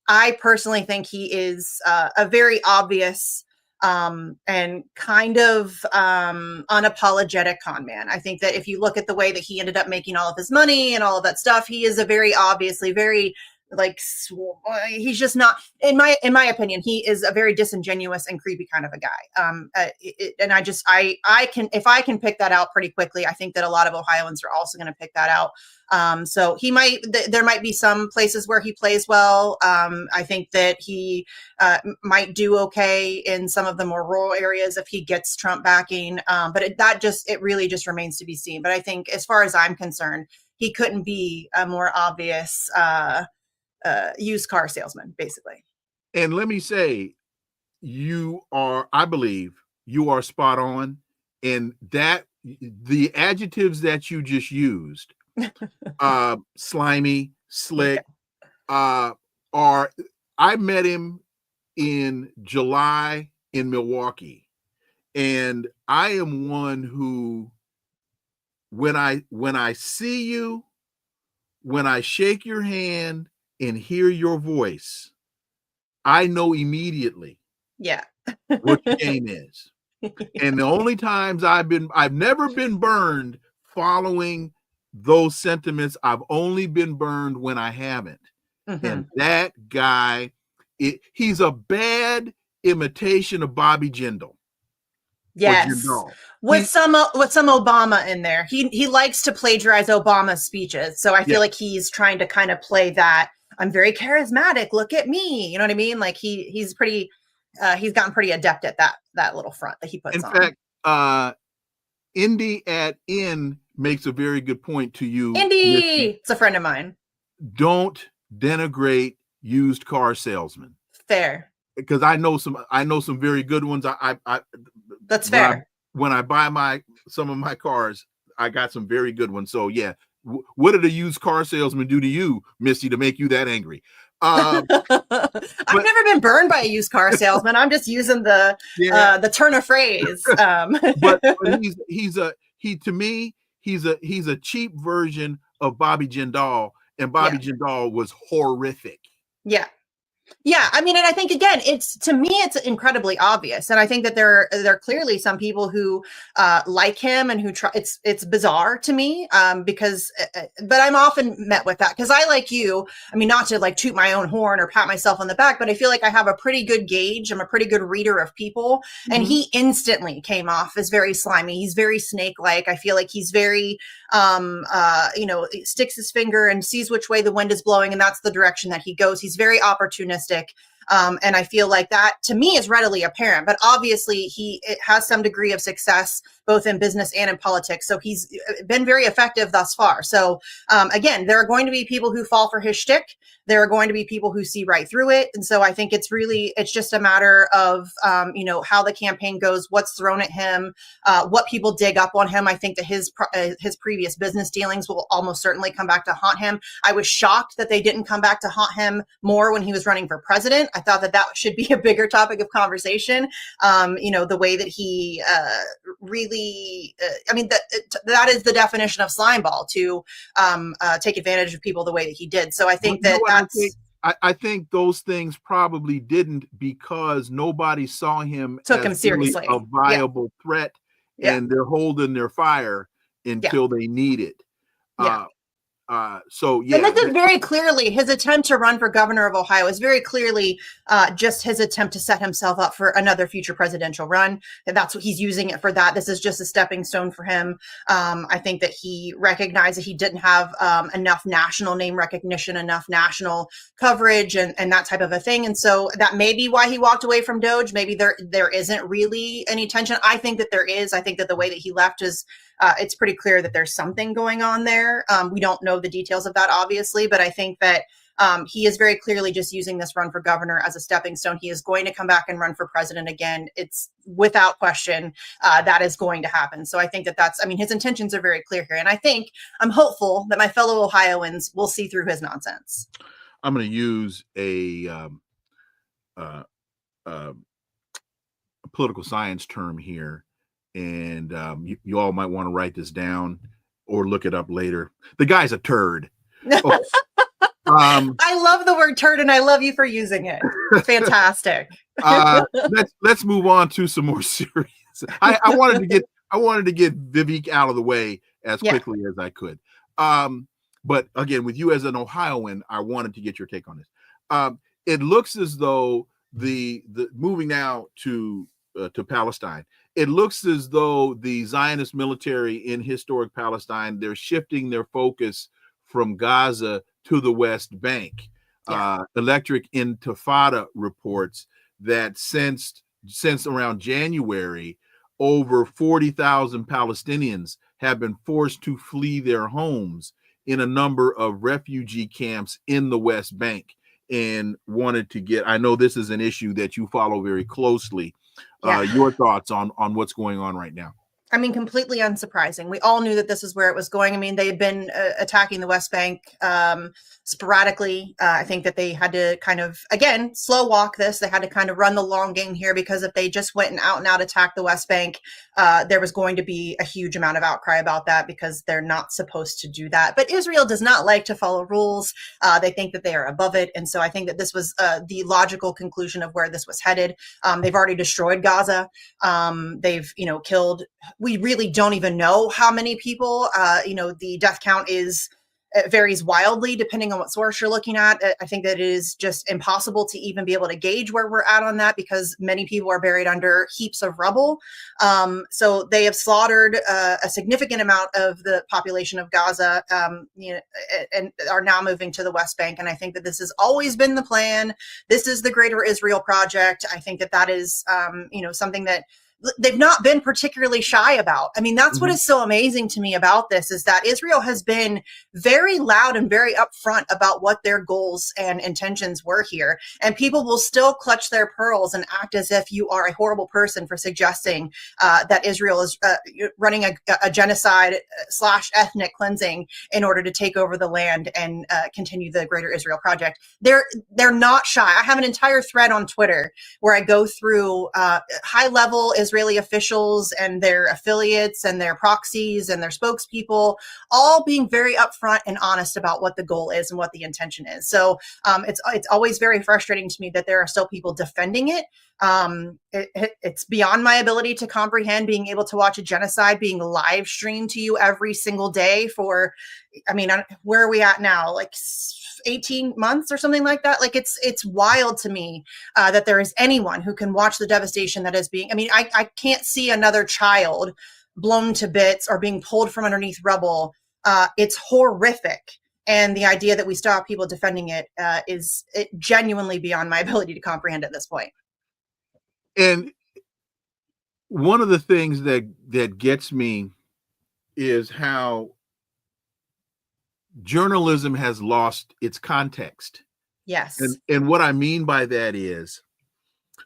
I personally think he is a very obvious and kind of unapologetic con man. I think that if you look at the way that he ended up making all of his money and all of that stuff, he is a very obviously very he's just not, in my opinion, he is a very disingenuous and creepy kind of a guy. And I can, if I can pick that out pretty quickly, I think that a lot of Ohioans are also going to pick that out. So there might be some places where he plays well. I think that he might do okay in some of the more rural areas if he gets Trump backing. But it really just remains to be seen. But I think as far as I'm concerned, he couldn't be a more obvious used car salesman, basically. And let me say, I believe you are spot on. And that the adjectives that you just used, slimy, slick, I met him in July in Milwaukee. And I am one who, when I see you, when I shake your hand and hear your voice, I know immediately what your game is. And the only times I've never been burned following those sentiments. I've only been burned when I haven't. Mm-hmm. And that guy, he's a bad imitation of Bobby Jindal. Yes, with some Obama in there. He likes to plagiarize Obama's speeches, so I feel like he's trying to kind of play that. I'm very charismatic. Look at me. You know what I mean? Like he's pretty. He's gotten pretty adept at that little front that he puts on. In fact, Indy at In makes a very good point to you. Indy, it's a friend of mine. Don't denigrate used car salesmen. Fair. Because I know some very good ones. That's fair. When I buy some of my cars, I got some very good ones. So yeah, what did a used car salesman do to you, Misty, to make you that angry? I've never been burned by a used car salesman. I'm just using the turn of phrase. But he's a cheap version of Bobby Jindal, and Bobby Jindal was horrific. Yeah. Yeah, I mean, and I think again, it's incredibly obvious, and I think that there are clearly some people who like him and who try. It's bizarre to me because, but I'm often met with that because I, like you, I mean, not to like toot my own horn or pat myself on the back, but I feel like I have a pretty good gauge. I'm a pretty good reader of people, and he instantly came off as very slimy. He's very snake-like. I feel like he's very, sticks his finger and sees which way the wind is blowing, and that's the direction that he goes. He's very opportunistic. And I feel like that to me is readily apparent, but obviously he has some degree of success both in business and in politics. So he's been very effective thus far. So again, there are going to be people who fall for his shtick. There are going to be people who see right through it. And so I think it's just a matter of, how the campaign goes, what's thrown at him, what people dig up on him. I think that his previous business dealings will almost certainly come back to haunt him. I was shocked that they didn't come back to haunt him more when he was running for president. I thought that should be a bigger topic of conversation. The way that he really, that is the definition of slimeball, to take advantage of people the way that he did. So I think I think those things probably didn't, because nobody saw him took him seriously, a viable threat, and they're holding their fire until they need it. And this is very clearly his attempt to run for governor of Ohio is very clearly just his attempt to set himself up for another future presidential run. And that's what he's using it for. That this is just a stepping stone for him. I think that he recognized that he didn't have enough national name recognition, enough national coverage, and that type of a thing. And so that may be why he walked away from Doge. Maybe there isn't really any tension. I think that there is. I think that the way that he left is it's pretty clear that there's something going on there. We don't know the details of that, obviously, but I think that He is very clearly just using this run for governor as a stepping stone. He is going to come back and run for president again. It's without question that is going to happen. So I think his intentions are very clear here. And I'm hopeful that my fellow Ohioans will see through his nonsense. I'm going to use a political science term here, and you all might want to write this down or look it up later. The guy's a turd. Oh. I love the word turd, and I love you for using it. Fantastic. Let's move on to some more serious. I wanted to get Vivek out of the way as quickly as I could. But again, with you as an Ohioan, I wanted to get your take on this. It looks as though the moving now to Palestine, it looks as though the Zionist military in historic Palestine, they're shifting their focus from Gaza to the West Bank. Electric Intifada reports that since around January, over 40,000 Palestinians have been forced to flee their homes in a number of refugee camps in the West Bank, and wanted to get, I know this is an issue that you follow very closely. Your thoughts on what's going on right now. I mean, completely unsurprising. We all knew that this is where it was going. I mean, they had been attacking the West Bank sporadically. I think that they had to kind of, again, slow walk this. They had to kind of run the long game here, because if they just went and out attacked the West Bank, there was going to be a huge amount of outcry about that, because they're not supposed to do that. But Israel does not like to follow rules. They think that they are above it. And so I think that this was the logical conclusion of where this was headed. They've already destroyed Gaza. They've, killed, we really don't even know how many people. The death count varies wildly depending on what source you're looking at. I think that it is just impossible to even be able to gauge where we're at on that, because many people are buried under heaps of rubble. So they have slaughtered a significant amount of the population of Gaza, and are now moving to the West Bank. And I think that this has always been the plan. This is the Greater Israel Project. I think that is, something that they've not been particularly shy about. I mean, that's what is so amazing to me about this, is that Israel has been very loud and very upfront about what their goals and intentions were here. And people will still clutch their pearls and act as if you are a horrible person for suggesting that Israel is running a genocide / ethnic cleansing in order to take over the land and continue the Greater Israel Project. They're not shy. I have an entire thread on Twitter where I go through high-level Israeli officials and their affiliates and their proxies and their spokespeople, all being very upfront and honest about what the goal is and what the intention is. So it's always very frustrating to me that there are still people defending it. It's beyond my ability to comprehend being able to watch a genocide being live streamed to you every single day for, where are we at now? Like 18 months or something like that. Like it's wild to me that there is anyone who can watch the devastation that is being, I can't see another child blown to bits or being pulled from underneath rubble. It's horrific. And the idea that we still have people defending it is genuinely beyond my ability to comprehend at this point. And one of the things that gets me is how journalism has lost its context. Yes. And what I mean by that is,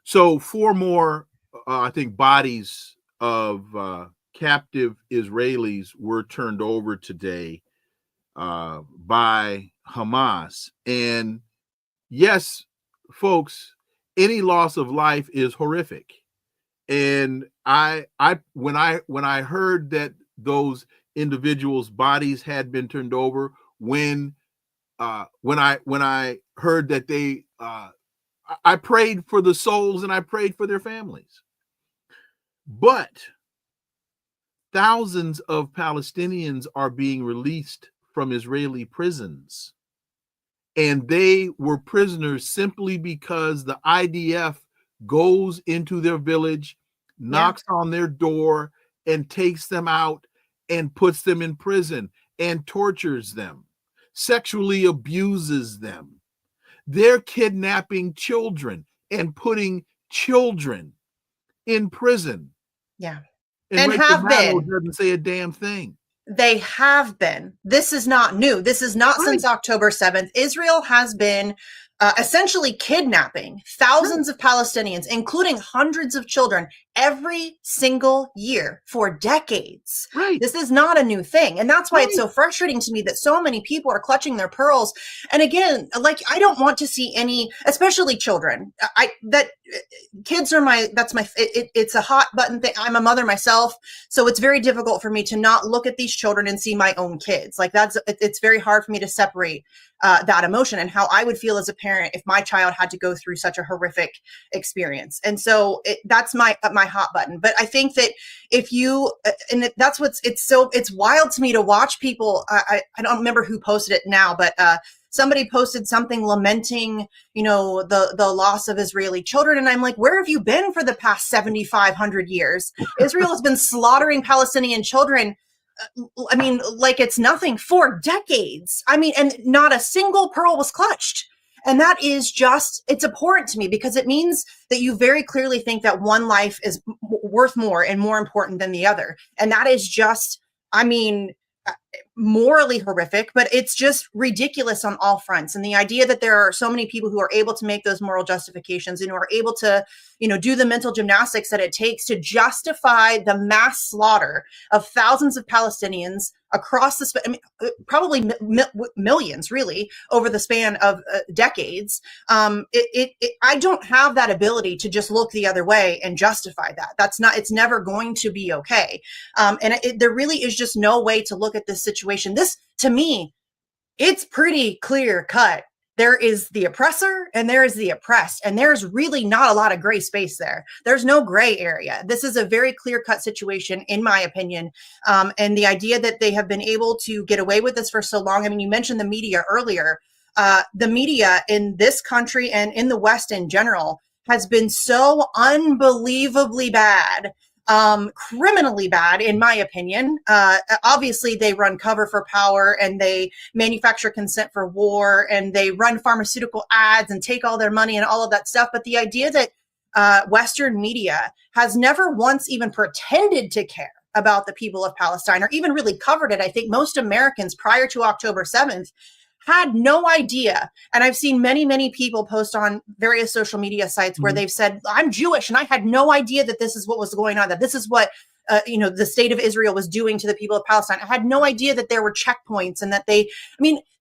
so 4 more, I think, bodies of captive Israelis were turned over today by Hamas. And yes, folks, any loss of life is horrific. And when I heard that those individuals' bodies had been turned over, when I heard that they I prayed for the souls and I prayed for their families. But thousands of Palestinians are being released from Israeli prisons. And they were prisoners simply because the IDF goes into their village, knocks on their door, and takes them out and puts them in prison and tortures them, sexually abuses them. They're kidnapping children and putting children in prison. Yeah. And have been. doesn't say a damn thing. They have been. This is not new. This is not Right. since October 7th. Israel has been essentially kidnapping thousands of Palestinians, including hundreds of children, every single year for decades. Right. This is not a new thing. And that's why it's Right. so frustrating to me that so many people are clutching their pearls. And again, like, I don't want to see any, especially children. Kids are it's a hot button thing. I'm a mother myself. So it's very difficult for me to not look at these children and see my own kids. Like, it's very hard for me to separate that emotion and how I would feel as a parent if my child had to go through such a horrific experience. And so that's my hot button. But I think that if you, and that's it's wild to me to watch people. I don't remember who posted it now, but somebody posted something lamenting, the loss of Israeli children. And I'm like, where have you been for the past 7,500 years? Israel has been slaughtering Palestinian children. I mean, like it's nothing for decades. I mean, and not a single pearl was clutched. And that is it's abhorrent to me because it means that you very clearly think that one life is worth more and more important than the other. And that is morally horrific, but it's just ridiculous on all fronts. And the idea that there are so many people who are able to make those moral justifications and who are able to, do the mental gymnastics that it takes to justify the mass slaughter of thousands of Palestinians across probably millions, really, over the span of decades. I don't have that ability to just look the other way and justify that. It's never going to be okay. There really is just no way to look at this situation. This, to me, it's pretty clear cut. There is the oppressor and there is the oppressed, and there's really not a lot of gray space there. There's no gray area. This is a very clear cut situation, in my opinion. And the idea that they have been able to get away with this for so long. I mean, you mentioned the media earlier. The media in this country and in the West in general has been so unbelievably bad. Criminally bad, in my opinion. Obviously, they run cover for power and they manufacture consent for war and they run pharmaceutical ads and take all their money and all of that stuff. But the idea that Western media has never once even pretended to care about the people of Palestine or even really covered it. I think most Americans prior to October 7th had no idea. And I've seen many, many people post on various social media sites where they've said, I'm Jewish and I had no idea that this is what was going on, that this is what, the state of Israel was doing to the people of Palestine. I had no idea that there were checkpoints and that they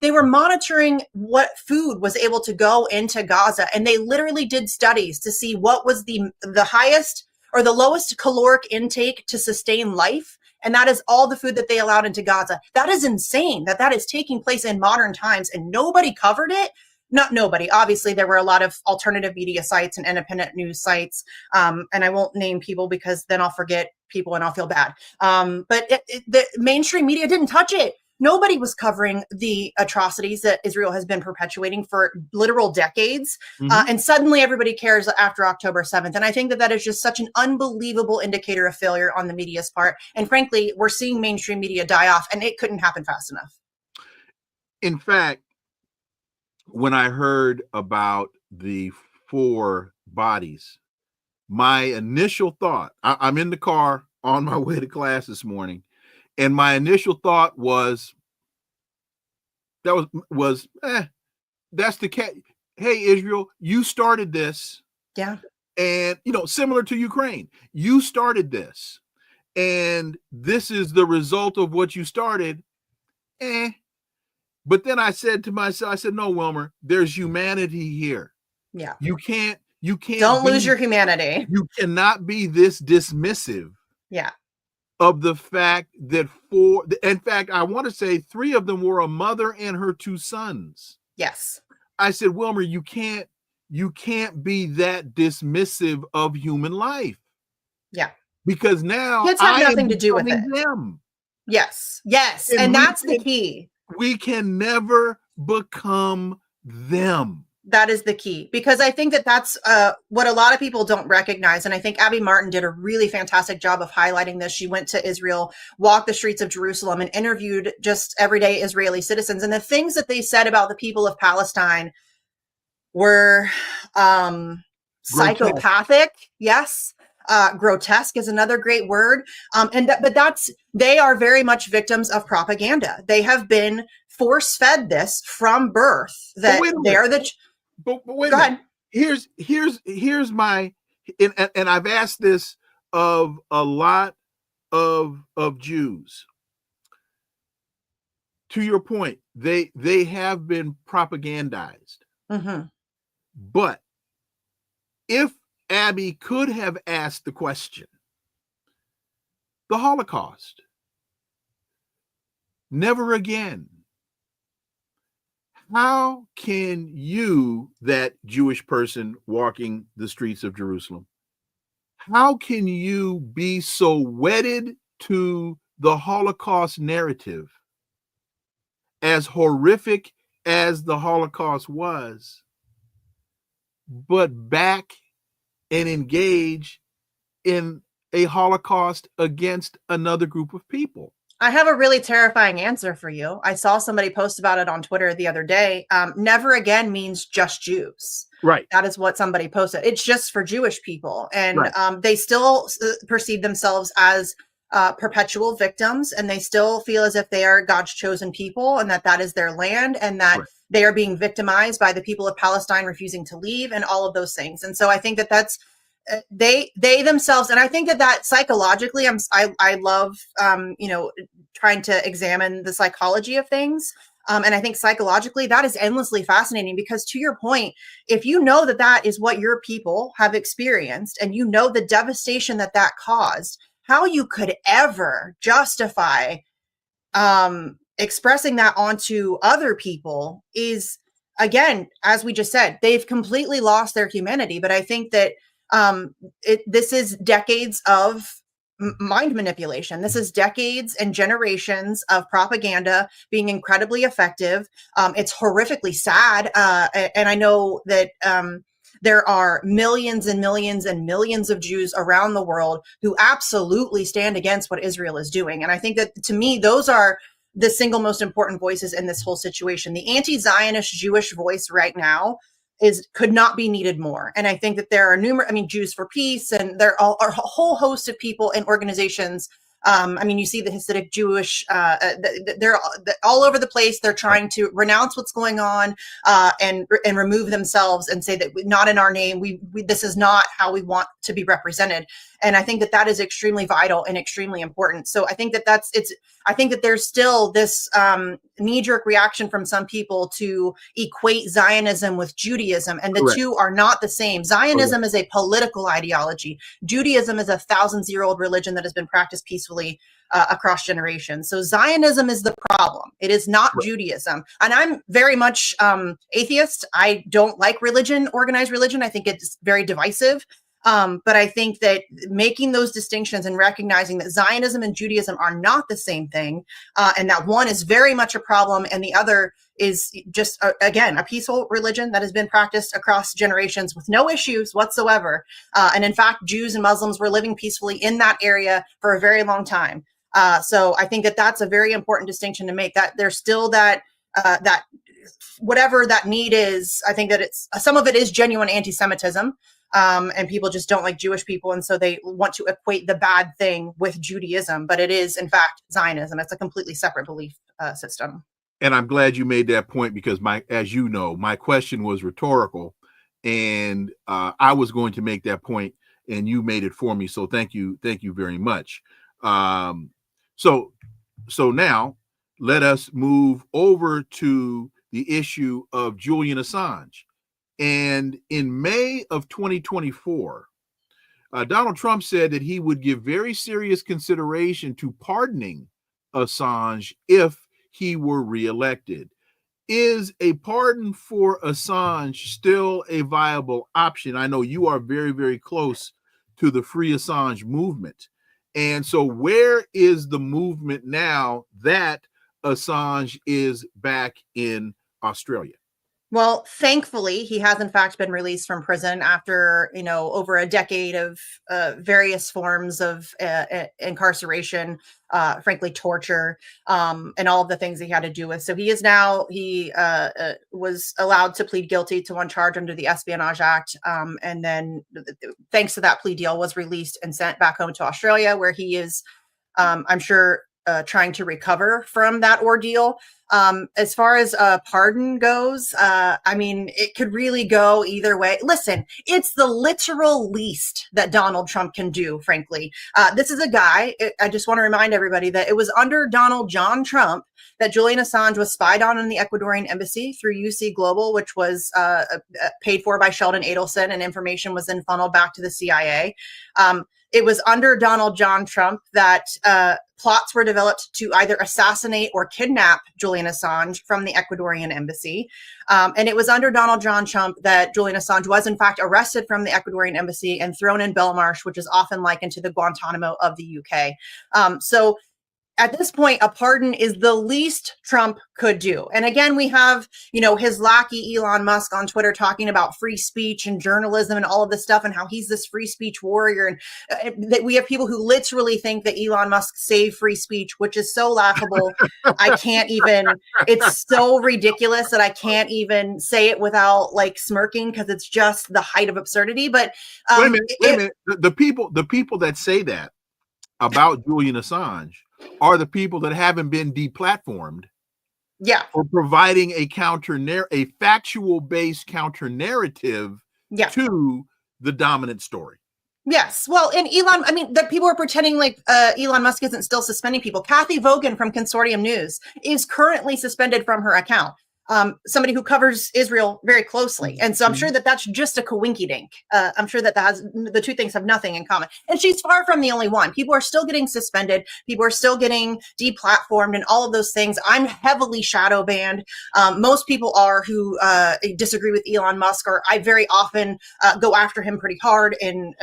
were monitoring what food was able to go into Gaza. And they literally did studies to see what was the highest or the lowest caloric intake to sustain life. And that is all the food that they allowed into Gaza. That is insane that is taking place in modern times and nobody covered it. Not nobody. Obviously, there were a lot of alternative media sites and independent news sites. And I won't name people because then I'll forget people and I'll feel bad. But the mainstream media didn't touch it. Nobody was covering the atrocities that Israel has been perpetuating for literal decades. And suddenly everybody cares after October 7th. And I think that is just such an unbelievable indicator of failure on the media's part. And frankly, we're seeing mainstream media die off and it couldn't happen fast enough. In fact, when I heard about the 4 bodies, my initial thought, I'm in the car on my way to class this morning. And my initial thought was, that's the cat. Hey, Israel, you started this. Yeah. And, similar to Ukraine, you started this. And this is the result of what you started. But then I said to myself, no, Wilmer, there's humanity here. Yeah. You can't don't lose your humanity. You cannot be this dismissive. Yeah. Of the fact that in fact, I want to say 3 of them were a mother and her 2 sons. Yes. I said, Wilmer, you can't be that dismissive of human life. Yeah. Because now kids have nothing to do with it. Them. Yes. Yes. And that's the key. We can never become them. That is the key, because I think that's what a lot of people don't recognize. And I think Abby Martin did a really fantastic job of highlighting this. She went to Israel, walked the streets of Jerusalem, and interviewed just everyday Israeli citizens. And the things that they said about the people of Palestine were psychopathic. Yes. Grotesque is another great word. They are very much victims of propaganda. They have been force fed this from birth that they're the. But wait Go a minute. ahead. Here's my, and I've asked this of a lot of Jews. To your point, they have been propagandized. Mm-hmm. But if Abby could have asked the question, the Holocaust, never again. How can you, that Jewish person walking the streets of Jerusalem, how can you be so wedded to the Holocaust narrative, as horrific as the Holocaust was, but back and engage in a Holocaust against another group of people? I have a really terrifying answer for you. I saw somebody post about it on Twitter the other day. Never again means just Jews. Right. That is what somebody posted. It's just for Jewish people. And right. They still perceive themselves as perpetual victims, and they still feel as if they are God's chosen people and that is their land, and that right. they are being victimized by the people of Palestine refusing to leave and all of those things. And so I think that's they themselves, and I think that psychologically, I love trying to examine the psychology of things, and I think psychologically that is endlessly fascinating, because to your point, if you know that is what your people have experienced, and you know the devastation that caused, how you could ever justify expressing that onto other people is, again, as we just said, they've completely lost their humanity. But I think that this is decades of mind manipulation. This is decades and generations of propaganda being incredibly effective. It's horrifically sad. And I know that there are millions and millions and millions of Jews around the world who absolutely stand against what Israel is doing. And I think that, to me, those are the single most important voices in this whole situation. The anti-Zionist Jewish voice right now could not be needed more. And I think that there are Jews for Peace, and there are a whole host of people and organizations. You see the Hasidic Jewish, they're all over the place. They're trying to renounce what's going on and remove themselves and say that not in our name. We this is not how we want to be represented. And I think that is extremely vital and extremely important. So I think I think that there's still this knee-jerk reaction from some people to equate Zionism with Judaism, and the Correct. two are not the same. Zionism is a political ideology. Judaism is a thousands-year-old religion that has been practiced peacefully across generations. So Zionism is the problem. It is not Right. Judaism. And I'm very much atheist. I don't like religion, organized religion. I think it's very divisive. But I think that making those distinctions and recognizing that Zionism and Judaism are not the same thing, and that one is very much a problem and the other is just, again, a peaceful religion that has been practiced across generations with no issues whatsoever. And in fact, Jews and Muslims were living peacefully in that area for a very long time. So I think that that's a very important distinction to make, that there's still that whatever that need is. I think that some of it is genuine anti-Semitism. And people just don't like Jewish people. And so they want to equate the bad thing with Judaism, but it is, in fact, Zionism. It's a completely separate belief system. And I'm glad you made that point, because as you know, my question was rhetorical, and I was going to make that point, and you made it for me. So thank you very much. So now let us move over to the issue of Julian Assange. And in May of 2024, Donald Trump said that he would give very serious consideration to pardoning Assange if he were reelected. Is a pardon for Assange still a viable option? I know you are very, very close to the Free Assange movement. And so where is the movement now that Assange is back in Australia? Well, thankfully, he has in fact been released from prison after, over a decade of various forms of incarceration, frankly, torture, and all of the things he had to do with. So he was allowed to plead guilty to one charge under the Espionage Act, and then, thanks to that plea deal, was released and sent back home to Australia, where he is, I'm sure, trying to recover from that ordeal. As far as a pardon goes, it could really go either way. Listen, it's the literal least that Donald Trump can do, frankly. This is a guy, I just want to remind everybody that it was under Donald John Trump that Julian Assange was spied on in the Ecuadorian embassy through UC Global, which was paid for by Sheldon Adelson, and information was then funneled back to the CIA. It was under Donald John Trump that plots were developed to either assassinate or kidnap Julian Assange from the Ecuadorian embassy. And it was under Donald John Trump that Julian Assange was, in fact, arrested from the Ecuadorian embassy and thrown in Belmarsh, which is often likened to the Guantanamo of the UK. So at this point, a pardon is the least Trump could do. And again, we have, his lackey Elon Musk on Twitter talking about free speech and journalism and all of this stuff, and how he's this free speech warrior. And that we have people who literally think that Elon Musk saved free speech, which is so laughable. I can't even, it's so ridiculous that I can't even say it without smirking, because it's just the height of absurdity. But wait a minute. The people that say that about Julian Assange are the people that haven't been deplatformed, for providing a factual-based counter narrative to the dominant story. Yes. Well, and Elon, that people are pretending like Elon Musk isn't still suspending people. Kathy Vogan from Consortium News is currently suspended from her account. Somebody who covers Israel very closely. And so I'm sure that that's just a coinkydink. I'm sure that the two things have nothing in common. And she's far from the only one. People are still getting suspended. People are still getting deplatformed and all of those things. I'm heavily shadow banned. Most people are who disagree with Elon Musk, or I very often go after him pretty hard and,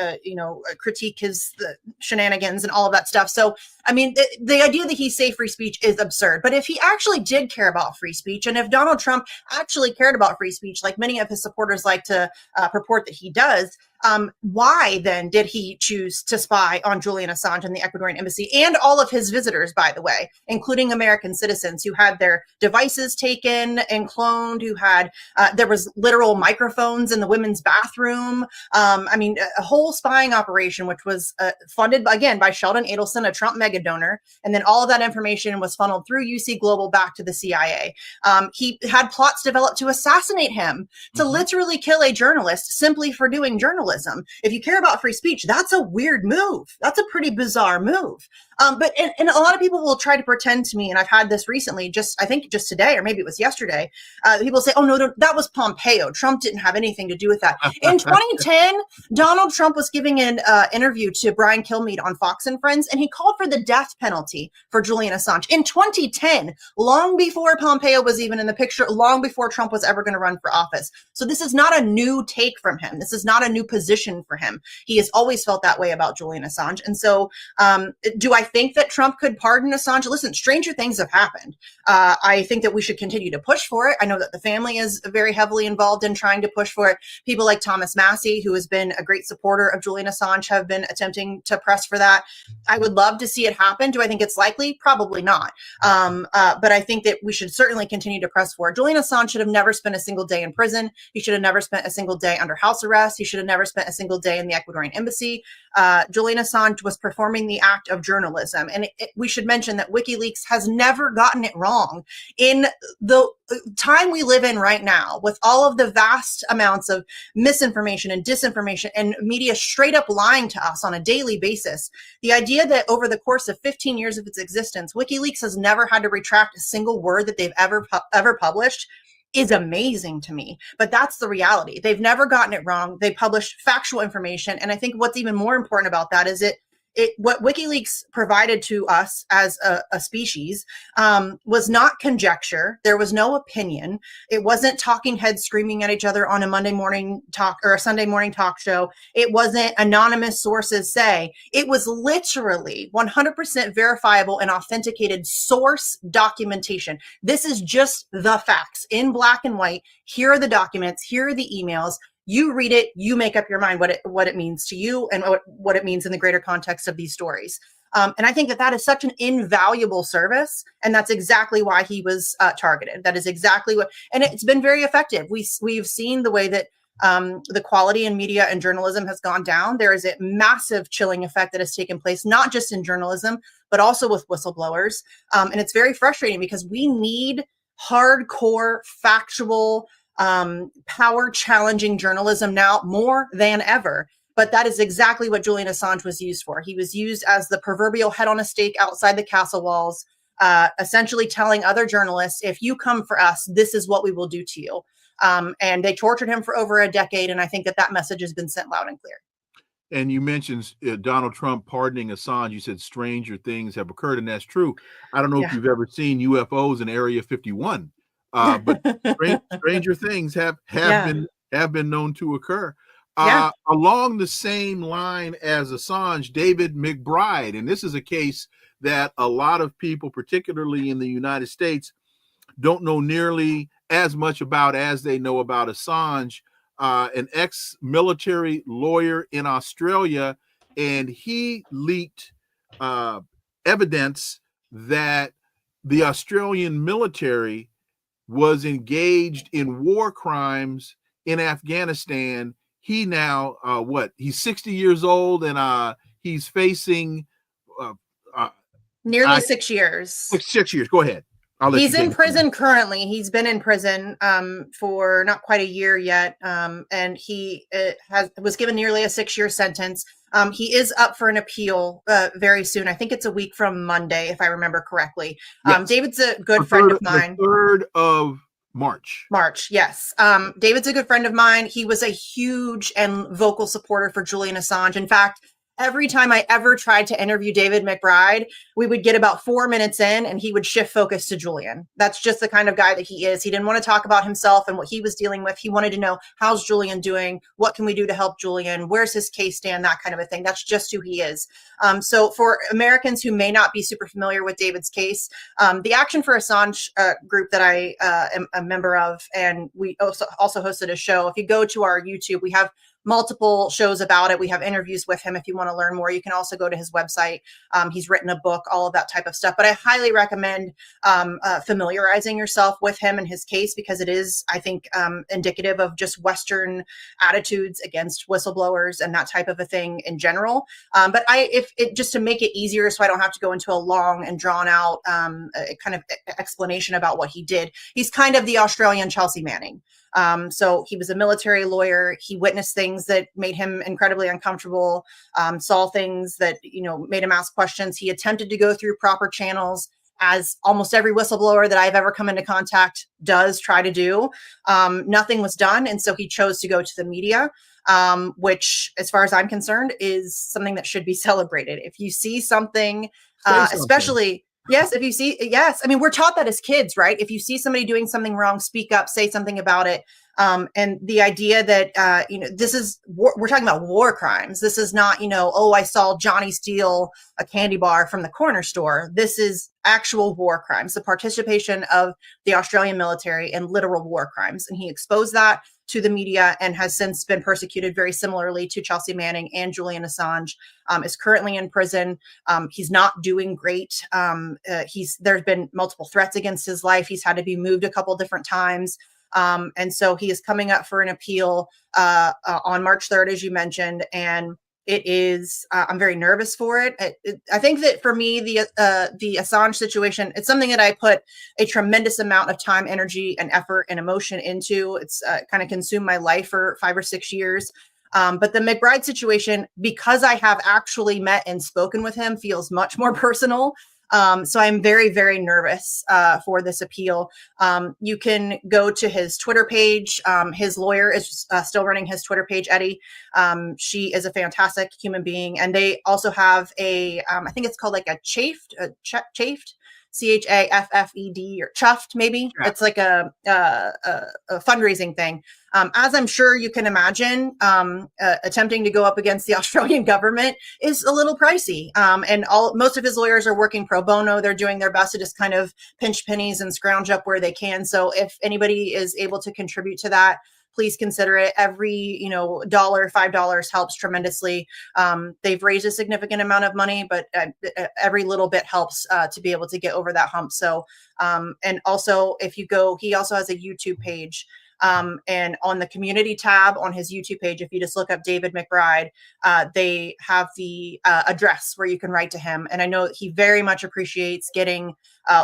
critique his shenanigans and all of that stuff. So, the idea that he saved free speech is absurd. But if he actually did care about free speech, and if Donald Trump actually cared about free speech, like many of his supporters like to purport that he does, why then did he choose to spy on Julian Assange in the Ecuadorian embassy and all of his visitors, by the way, including American citizens who had their devices taken and cloned, who had, there was literal microphones in the women's bathroom. A whole spying operation, which was funded, again, by Sheldon Adelson, a Trump mega donor. And then all of that information was funneled through UC Global back to the CIA. He had plots developed to assassinate him, to literally kill a journalist simply for doing journalism. If you care about free speech, that's a weird move. That's a pretty bizarre move. But a lot of people will try to pretend to me, and I've had this recently, I think just today, or maybe it was yesterday, people say, oh, no, that was Pompeo. Trump didn't have anything to do with that. In 2010, Donald Trump was giving an interview to Brian Kilmeade on Fox and Friends, and he called for the death penalty for Julian Assange. In 2010, long before Pompeo was even in the picture, long before Trump was ever going to run for office. So this is not a new take from him. This is not a new position for him. He has always felt that way about Julian Assange. And so do I think that Trump could pardon Assange? Listen, stranger things have happened. I think that we should continue to push for it. I know that the family is very heavily involved in trying to push for it. People like Thomas Massey, who has been a great supporter of Julian Assange, have been attempting to press for that. I would love to see it happen. Do I think it's likely? Probably not. But I think that we should certainly continue to press for it. Julian Assange should have never spent a single day in prison. He should have never spent a single day under house arrest. He should have never spent a single day in the Ecuadorian embassy. Julian Assange was performing the act of journalism. And we should mention that WikiLeaks has never gotten it wrong. In the time we live in right now, with all of the vast amounts of misinformation and disinformation and media straight up lying to us on a daily basis, the idea that over the course of 15 years of its existence, WikiLeaks has never had to retract a single word that they've ever published is amazing to me. But that's the reality. They've never gotten it wrong. They published factual information. And I think what's even more important about that is what WikiLeaks provided to us as a species was not conjecture. There was no opinion. It wasn't talking heads screaming at each other on a Monday morning talk or a Sunday morning talk show. It wasn't anonymous sources say. It was literally 100% verifiable and authenticated source documentation. This is just the facts in black and white. Here are the documents. Here are the emails. You read it, you make up your mind what it means to you and what it means in the greater context of these stories. And I think that is such an invaluable service. And that's exactly why he was targeted. That is exactly what, and it's been very effective. We've seen the way that the quality in media and journalism has gone down. There is a massive chilling effect that has taken place, not just in journalism, but also with whistleblowers. And it's very frustrating because we need hardcore, factual, power challenging journalism now more than ever. But that is exactly what Julian Assange was used for. He was used as the proverbial head on a stake outside the castle walls, essentially telling other journalists, if you come for us, this is what we will do to you. And they tortured him for over a decade. And I think that message has been sent loud and clear. And you mentioned Donald Trump pardoning Assange. You said stranger things have occurred, and that's true. I don't know if you've ever seen UFOs in Area 51. But stranger things have been known to occur. Along the same line as Assange, David McBride, and this is a case that a lot of people, particularly in the United States, don't know nearly as much about as they know about Assange, an ex-military lawyer in Australia, and he leaked evidence that the Australian military was engaged in war crimes in Afghanistan. He now, he's 60 years old, and he's facing nearly 6 years. 6 years. Go ahead. He's in prison currently. He's been in prison for not quite a year yet, and he was given nearly a 6-year sentence. He is up for an appeal very soon. I think it's a week from Monday, if I remember correctly. Yes. David's a good friend of mine. The 3rd of March. Yes. David's a good friend of mine. He was a huge and vocal supporter for Julian Assange. In fact, every time I ever tried to interview David McBride, we would get about 4 minutes in and he would shift focus to Julian. That's just the kind of guy that he is. He didn't want to talk about himself and what he was dealing with. He wanted to know, how's Julian doing? What can we do to help Julian? Where's his case stand? That kind of a thing. That's just who he is. So for Americans who may not be super familiar with David's case, the Action for Assange group that I am a member of, and we also hosted a show. If you go to our YouTube, we have multiple shows about it. We have interviews with him. If you want to learn more, you can also go to his website. He's written a book, all of that type of stuff. But I highly recommend familiarizing yourself with him and his case, because it is, I think, indicative of just Western attitudes against whistleblowers and that type of a thing in general. But just to make it easier, so I don't have to go into a long and drawn out kind of explanation about what he did. He's kind of the Australian Chelsea Manning. So he was a military lawyer. He witnessed things that made him incredibly uncomfortable, saw things that, made him ask questions. He attempted to go through proper channels, as almost every whistleblower that I've ever come into contact does try to do. Nothing was done. And so he chose to go to the media, which, as far as I'm concerned, is something that should be celebrated. If you see something, especially... Yes, I mean, we're taught that as kids, right? If you see somebody doing something wrong, speak up, say something about it. And the idea that, we're talking about war crimes. This is not, I saw Johnny steal a candy bar from the corner store. This is actual war crimes, the participation of the Australian military in literal war crimes. And he exposed that to the media and has since been persecuted very similarly to Chelsea Manning and Julian Assange, is currently in prison. He's not doing great. There's been multiple threats against his life. He's had to be moved a couple different times. And so he is coming up for an appeal on March 3rd, as you mentioned. And it is, I'm very nervous for it. I think that for me, the Assange situation, it's something that I put a tremendous amount of time, energy, and effort and emotion into. It's kind of consumed my life for 5 or 6 years. But the McBride situation, because I have actually met and spoken with him, feels much more personal. So I'm very, very nervous for this appeal. You can go to his Twitter page. His lawyer is still running his Twitter page, Eddie. She is a fantastic human being. And they also have I think it's called like a chafed, CHAFFED or chuffed, maybe. Yeah. It's like a fundraising thing. As I'm sure you can imagine, attempting to go up against the Australian government is a little pricey. And most of his lawyers are working pro bono. They're doing their best to just kind of pinch pennies and scrounge up where they can. So if anybody is able to contribute to that, please consider it. Every, $1, $5 helps tremendously. They've raised a significant amount of money, but every little bit helps to be able to get over that hump. So, and also if you go, he also has a YouTube page. And on the community tab on his YouTube page, if you just look up David McBride, they have the address where you can write to him. And I know he very much appreciates getting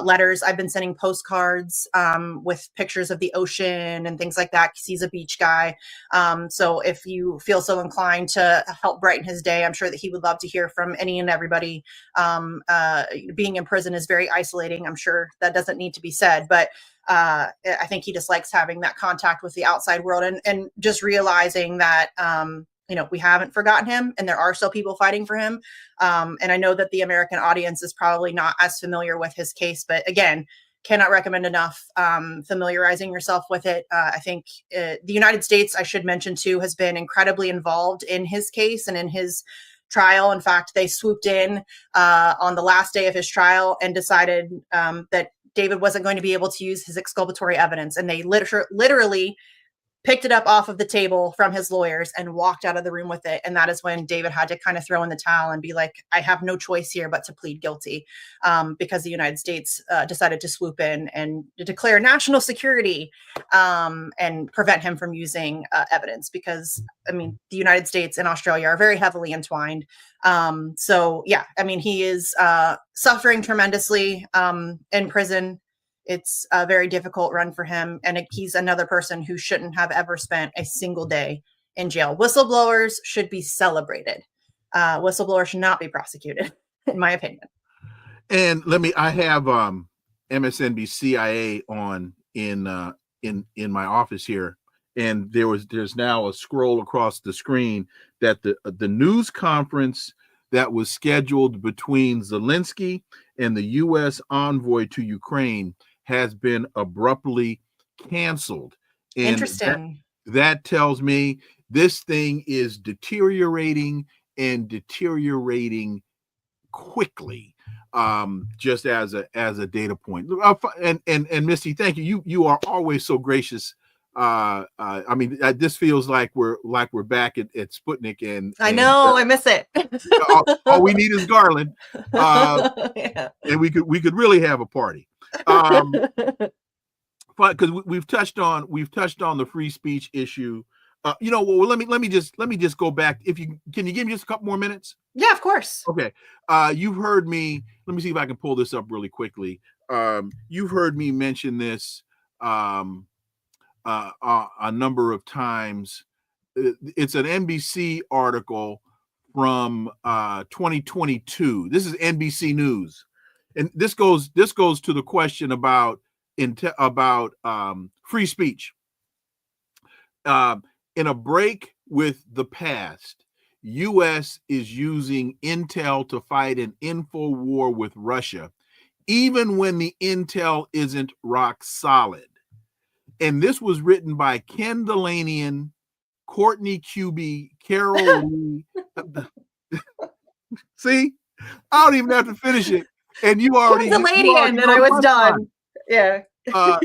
letters. I've been sending postcards with pictures of the ocean and things like that, because he's a beach guy. So if you feel so inclined to help brighten his day, I'm sure that he would love to hear from any and everybody. Being in prison is very isolating. I'm sure that doesn't need to be said, but I think he just likes having that contact with the outside world and just realizing that, we haven't forgotten him and there are still people fighting for him. And I know that the American audience is probably not as familiar with his case, but again, cannot recommend enough familiarizing yourself with it. I think the United States, I should mention too, has been incredibly involved in his case and in his trial. In fact, they swooped in on the last day of his trial and decided that David wasn't going to be able to use his exculpatory evidence. And they literally picked it up off of the table from his lawyers and walked out of the room with it. And that is when David had to kind of throw in the towel and be like, I have no choice here but to plead guilty, because the United States decided to swoop in and declare national security and prevent him from using evidence, because, the United States and Australia are very heavily entwined. So, yeah, he is suffering tremendously in prison. It's a very difficult run for him. And he's another person who shouldn't have ever spent a single day in jail. Whistleblowers should be celebrated. Whistleblowers should not be prosecuted, in my opinion. And I have MSNBC on in my office here. And there's now a scroll across the screen that the news conference that was scheduled between Zelensky and the U.S. envoy to Ukraine has been abruptly canceled. And interesting. That tells me this thing is deteriorating quickly. Just as a data point. And Misty, thank you. You are always so gracious. This feels like we're back at Sputnik, and I know I miss it. all we need is Garland, yeah. And we could really have a party. But because we've touched on the free speech issue. Well, let me just go back. Can you give me just a couple more minutes? Yeah, of course. Okay. You've heard me. Let me see if I can pull this up really quickly. You've heard me mention this a number of times. It's an NBC article from 2022. This is NBC News, and this goes to the question about free speech. In a break with the past, U.S. is using intel to fight an info war with Russia, even when the intel isn't rock solid. And this was written by Ken Delanian, Courtney Cuby, Carol Lee. See, I don't even have to finish it, and you already. Delanian, and I was done. Yeah. So,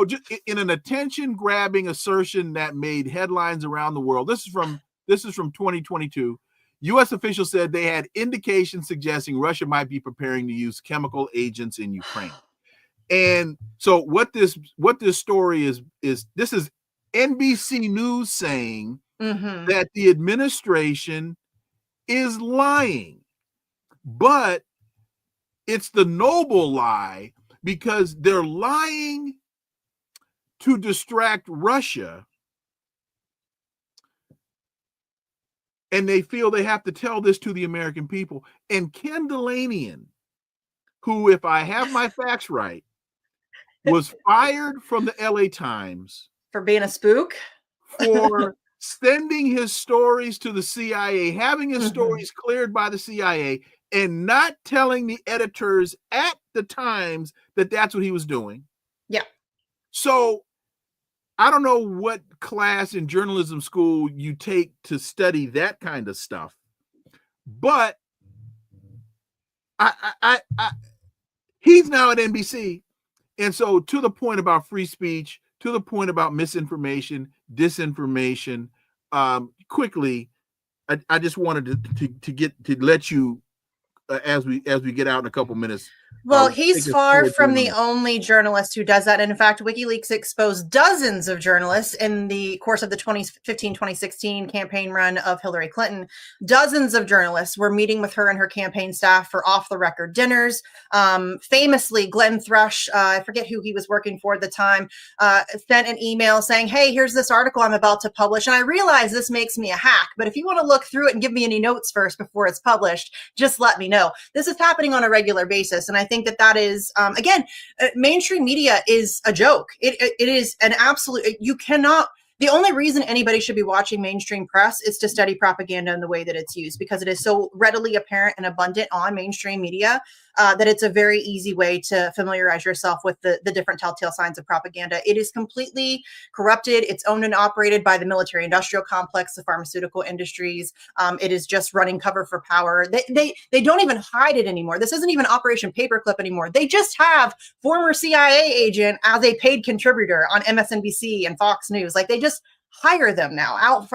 just in an attention-grabbing assertion that made headlines around the world, this is from 2022. U.S. officials said they had indications suggesting Russia might be preparing to use chemical agents in Ukraine. And so, what this story is this is NBC News saying that the administration is lying, but it's the noble lie, because they're lying to distract Russia, and they feel they have to tell this to the American people. And Ken Delanian, who, if I have my facts right, was fired from the LA Times for being a spook, for sending his stories to the CIA, having his stories cleared by the CIA, and not telling the editors at the Times that that's what he was doing. Yeah. So I don't know what class in journalism school you take to study that kind of stuff, but he's now at NBC. And so, to the point about free speech, to the point about misinformation, disinformation, quickly, I just wanted to let you, as we get out in a couple minutes. Well, he's far from the only journalist who does that. And in fact, WikiLeaks exposed dozens of journalists in the course of the 2015-2016 campaign run of Hillary Clinton. Dozens of journalists were meeting with her and her campaign staff for off-the-record dinners. Famously, Glenn Thrush, I forget who he was working for at the time, sent an email saying, hey, here's this article I'm about to publish. And I realize this makes me a hack, but if you want to look through it and give me any notes first before it's published, just let me know. This is happening on a regular basis. And I think that is, again, mainstream media is a joke. It is an absolute, you cannot, the only reason anybody should be watching mainstream press is to study propaganda and the way that it's used, because it is so readily apparent and abundant on mainstream media that it's a very easy way to familiarize yourself with the different telltale signs of propaganda. It is completely corrupted. It's owned and operated by the military industrial complex, the pharmaceutical industries. It is just running cover for power. They don't even hide it anymore. This isn't even Operation Paperclip anymore. They just have former CIA agent as a paid contributor on MSNBC and Fox News. Like, they just hire them now out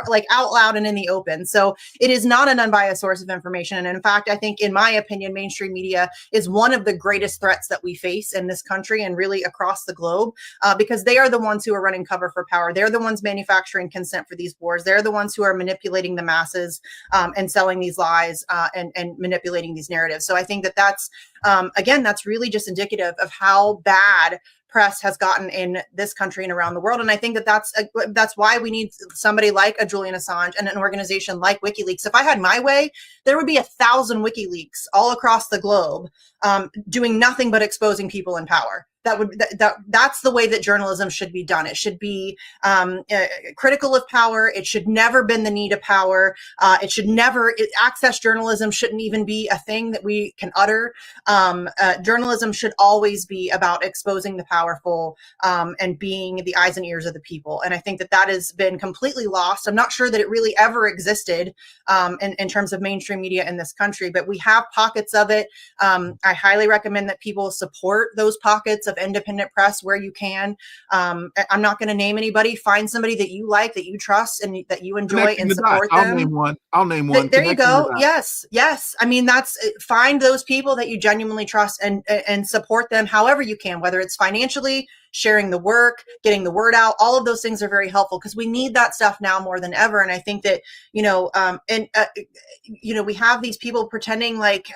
loud and in the open. So it is not an unbiased source of information. And in fact, I think, in my opinion, mainstream media is one of the greatest threats that we face in this country and really across the globe, because they are the ones who are running cover for power. They're the ones manufacturing consent for these wars. They're the ones who are manipulating the masses and selling these lies and manipulating these narratives. So I think that's, again, that's really just indicative of how bad press has gotten in this country and around the world. And I think that's why we need somebody like a Julian Assange and an organization like WikiLeaks. If I had my way, there would be 1,000 WikiLeaks all across the globe doing nothing but exposing people in power. That's the way that journalism should be done. It should be critical of power. It should never bend the knee to power. Access journalism shouldn't even be a thing that we can utter. Journalism should always be about exposing the powerful and being the eyes and ears of the people. And I think that has been completely lost. I'm not sure that it really ever existed in terms of mainstream media in this country, but we have pockets of it. I highly recommend that people support those pockets of independent press where you can. I'm not going to name anybody. Find somebody that you like, that you trust, and that you enjoy, and support them. I'll name one. There you go. Yes. I mean, find those people that you genuinely trust and support them however you can, whether it's financially, sharing the work, getting the word out. All of those things are very helpful, because we need that stuff now more than ever. And I think that, we have these people pretending like,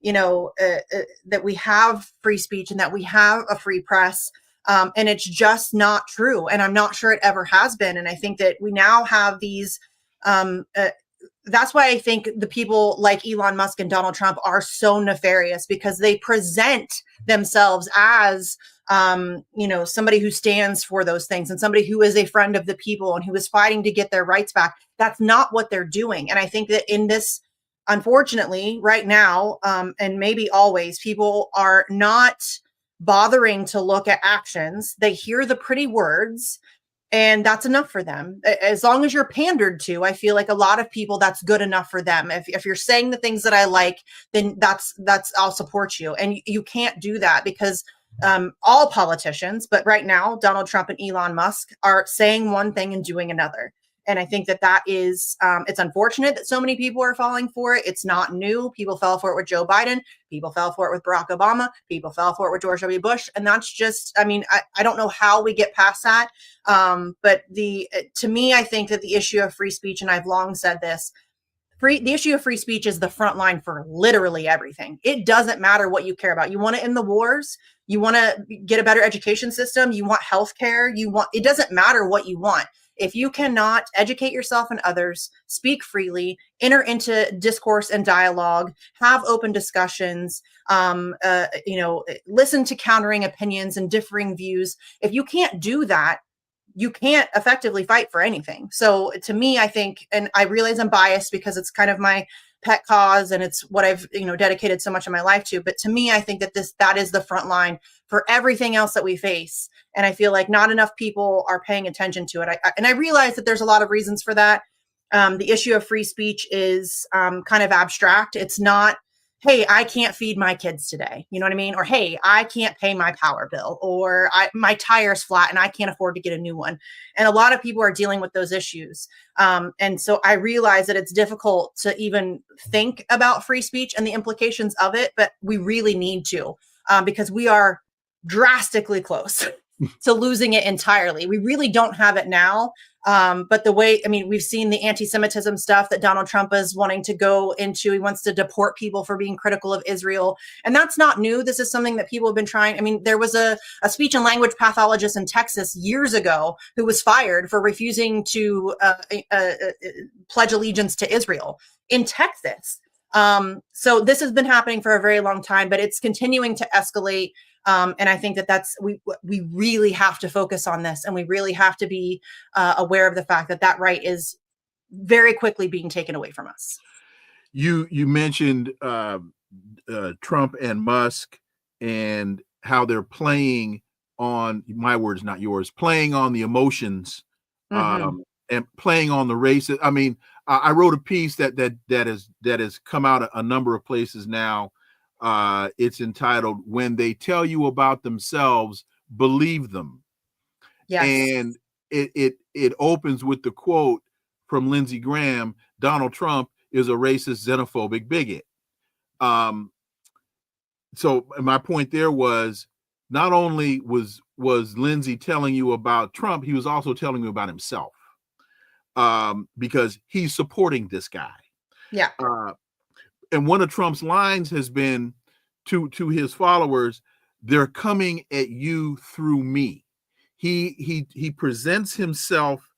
that we have free speech and that we have a free press. And it's just not true. And I'm not sure it ever has been. And I think that we now have these, that's why I think the people like Elon Musk and Donald Trump are so nefarious, because they present themselves as, somebody who stands for those things and somebody who is a friend of the people and who is fighting to get their rights back. That's not what they're doing. And I think that in this, unfortunately, right now, and maybe always, people are not bothering to look at actions. They hear the pretty words, and that's enough for them. As long as you're pandered to, I feel like a lot of people, that's good enough for them. If you're saying the things that I like, then that's I'll support you. And you can't do that, because all politicians, but right now, Donald Trump and Elon Musk are saying one thing and doing another. And I think that is, it's unfortunate that so many people are falling for it. It's not new. People fell for it with Joe Biden. People fell for it with Barack Obama. People fell for it with George W. Bush. And that's just, I don't know how we get past that. But to me, I think that the issue of free speech, and I've long said this, the issue of free speech is the front line for literally everything. It doesn't matter what you care about. You want to end the wars. You want to get a better education system. You want healthcare. It doesn't matter what you want. If you cannot educate yourself and others, speak freely, enter into discourse and dialogue, have open discussions, listen to countering opinions and differing views. If you can't do that, you can't effectively fight for anything. So to me, I think, and I realize I'm biased because it's kind of my pet cause and it's what I've, dedicated so much of my life to. But to me, I think that is the front line for everything else that we face. And I feel like not enough people are paying attention to it. I realize that there's a lot of reasons for that. The issue of free speech is kind of abstract. It's not, hey, I can't feed my kids today. You know what I mean? Or, hey, I can't pay my power bill, or my tire's flat and I can't afford to get a new one. And a lot of people are dealing with those issues. And so I realize that it's difficult to even think about free speech and the implications of it, but we really need to, because we are drastically close to losing it entirely. We really don't have it now. But we've seen the anti-Semitism stuff that Donald Trump is wanting to go into. He wants to deport people for being critical of Israel. And that's not new. This is something that people have been trying. I mean, there was a speech and language pathologist in Texas years ago who was fired for refusing to pledge allegiance to Israel in Texas. So this has been happening for a very long time, but it's continuing to escalate. And I think we really have to focus on this, and we really have to be aware of the fact that right is very quickly being taken away from us. You mentioned Trump and Musk and how they're playing on, my words, not yours, playing on the emotions, and playing on the races. I mean, I wrote a piece that has come out a number of places now. It's entitled "When They Tell You About Themselves, Believe Them." Yes. And it opens with the quote from Lindsey Graham: "Donald Trump is a racist, xenophobic bigot." So my point there was, not only was Lindsey telling you about Trump, he was also telling you about himself, because he's supporting this guy. Yeah. And one of Trump's lines has been to his followers, "They're coming at you through me." He presents himself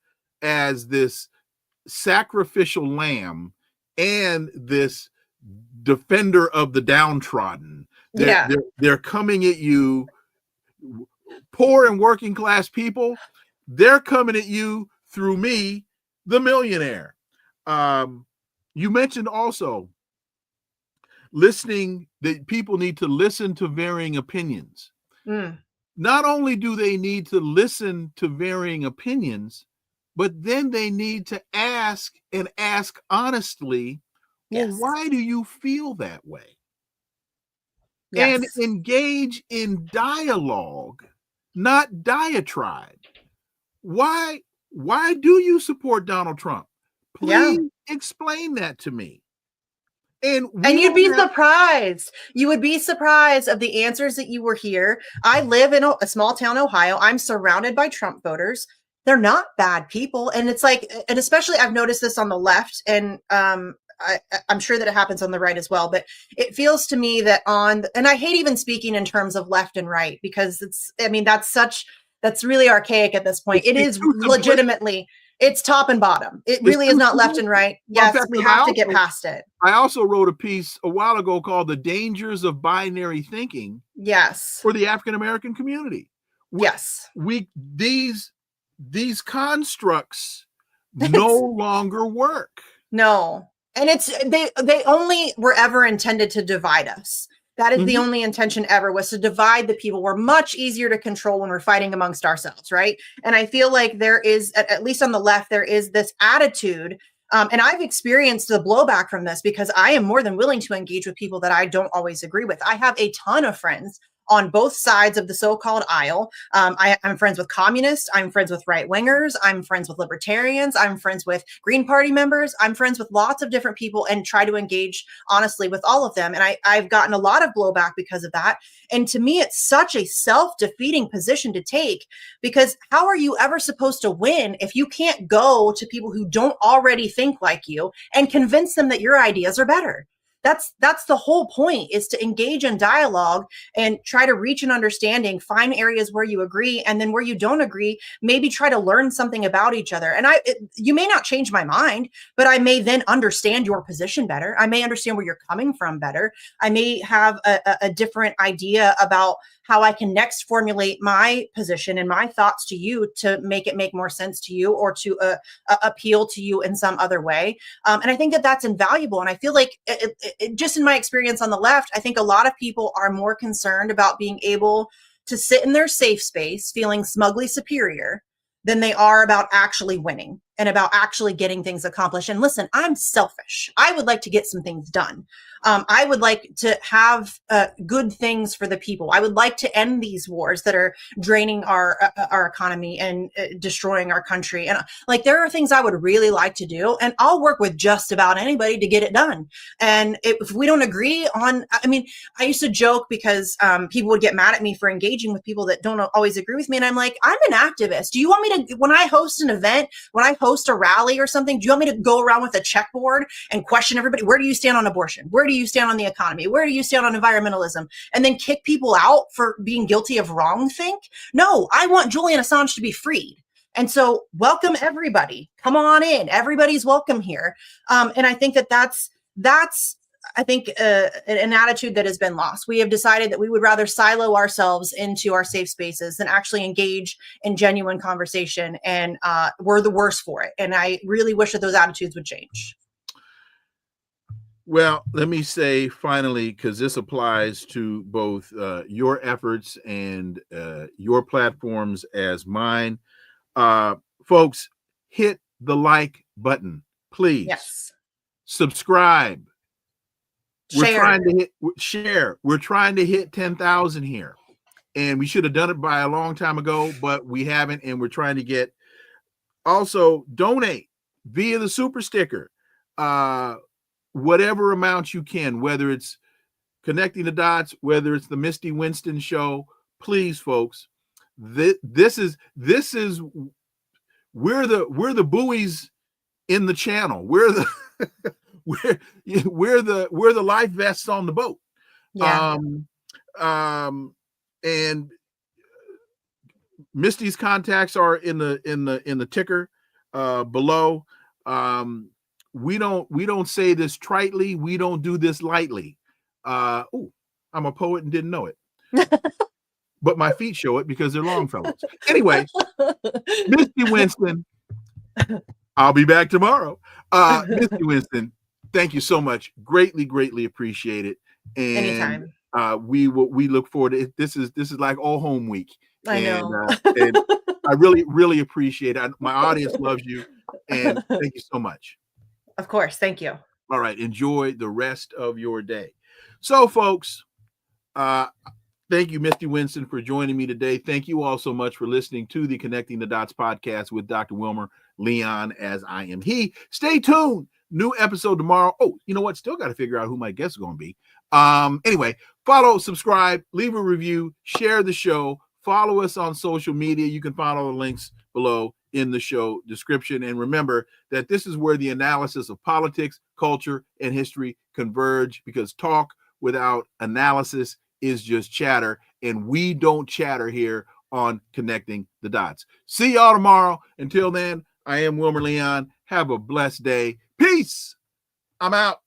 as this sacrificial lamb and this defender of the downtrodden. They're coming at you, poor and working class people. They're coming at you through me, the millionaire. You mentioned also that people need to listen to varying opinions. Not only do they need to listen to varying opinions, but then they need to ask honestly, well, yes, why do you feel that way? Yes. And engage in dialogue, not diatribe. Why do you support Donald Trump? Please explain that to me. And you'd be surprised. You would be surprised of the answers that you will hear. I live in a small town, Ohio. I'm surrounded by Trump voters. They're not bad people. And it's like, and especially I've noticed this on the left, and I'm sure that it happens on the right as well, but it feels to me that and I hate even speaking in terms of left and right, because that's really archaic at this point. It is legitimately, it's top and bottom. It really is not left and right. Yes, we have to get past it. I also wrote a piece a while ago called "The Dangers of Binary Thinking." Yes. For the African American community. Yes. These constructs no longer work. No. And they only were ever intended to divide us. That is the only intention ever, was to divide the people. We're much easier to control when we're fighting amongst ourselves, right? And I feel like there is, at least on the left, there is this attitude. And I've experienced the blowback from this, because I am more than willing to engage with people that I don't always agree with. I have a ton of friends on both sides of the so-called aisle. I'm friends with communists. I'm friends with right-wingers. I'm friends with libertarians. I'm friends with Green Party members. I'm friends with lots of different people and try to engage honestly with all of them. And I've gotten a lot of blowback because of that. And to me, it's such a self-defeating position to take, because how are you ever supposed to win if you can't go to people who don't already think like you and convince them that your ideas are better? that's the whole point, is to engage in dialogue and try to reach an understanding, find areas where you agree, and then where you don't agree, maybe try to learn something about each other. And you may not change my mind, but I may then understand your position better. I may understand where you're coming from better. I may have a different idea about how I can next formulate my position and my thoughts to you to make it make more sense to you, or to appeal to you in some other way. And I think that that's invaluable. And I feel like just in my experience on the left, I think a lot of people are more concerned about being able to sit in their safe space, feeling smugly superior, than they are about actually winning and about actually getting things accomplished. And listen, I'm selfish. I would like to get some things done. I would like to have good things for the people. I would like to end these wars that are draining our economy and destroying our country. And like, there are things I would really like to do, and I'll work with just about anybody to get it done. And if we don't agree on, I mean, I used to joke because people would get mad at me for engaging with people that don't always agree with me. And I'm like, I'm an activist. Do you want me to, when I host an event, when I host a rally or something, do you want me to go around with a checkboard and question everybody? Where do you stand on abortion? Where do you stand on the economy? Where do you stand on environmentalism? And then kick people out for being guilty of wrongthink? No, I want Julian Assange to be freed. And so welcome everybody. Come on in. Everybody's welcome here. And I think that's I think an attitude that has been lost. We have decided that we would rather silo ourselves into our safe spaces than actually engage in genuine conversation. And we're the worst for it. And I really wish that those attitudes would change. Well, let me say finally, because this applies to both your efforts and your platforms as mine. Folks, hit the like button, please. Yes. Subscribe. We're Share. trying to share. We're trying to hit 10,000 here. And we should have done it by a long time ago, but we haven't. And we're trying to get, also donate via the super sticker. Whatever amount you can, whether it's Connecting the Dots, whether it's the Misty Winston Show, please, folks. This is we're the buoys in the channel. We're the we're the life vests on the boat. Yeah. And Misty's contacts are in the ticker below. We don't say this tritely. We don't do this lightly. I'm a poet and didn't know it. But my feet show it because they're Longfellows. Anyway, Misty Winston, I'll be back tomorrow. Misty Winston, thank you so much. Greatly, greatly appreciate it. And anytime. We look forward to it. This is like all home week. I know. And I really, really appreciate it. My audience loves you. And thank you so much. Of course. Thank you. All right. Enjoy the rest of your day. So, folks, thank you, Misty Winston, for joining me today. Thank you all so much for listening to the Connecting the Dots podcast with Dr. Wilmer Leon, as I am he. Stay tuned. New episode tomorrow. Oh, you know what? Still got to figure out who my guest is going to be. Anyway, follow, subscribe, leave a review, share the show, follow us on social media. You can find all the links below in the show description. And remember that this is where the analysis of politics, culture, and history converge, because talk without analysis is just chatter. And we don't chatter here on Connecting the Dots. See y'all tomorrow. Until then, I am Wilmer Leon. Have a blessed day. Peace. I'm out.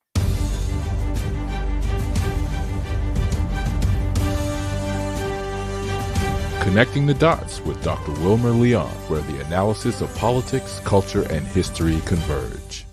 Connecting the Dots with Dr. Wilmer Leon, where the analysis of politics, culture, and history converge.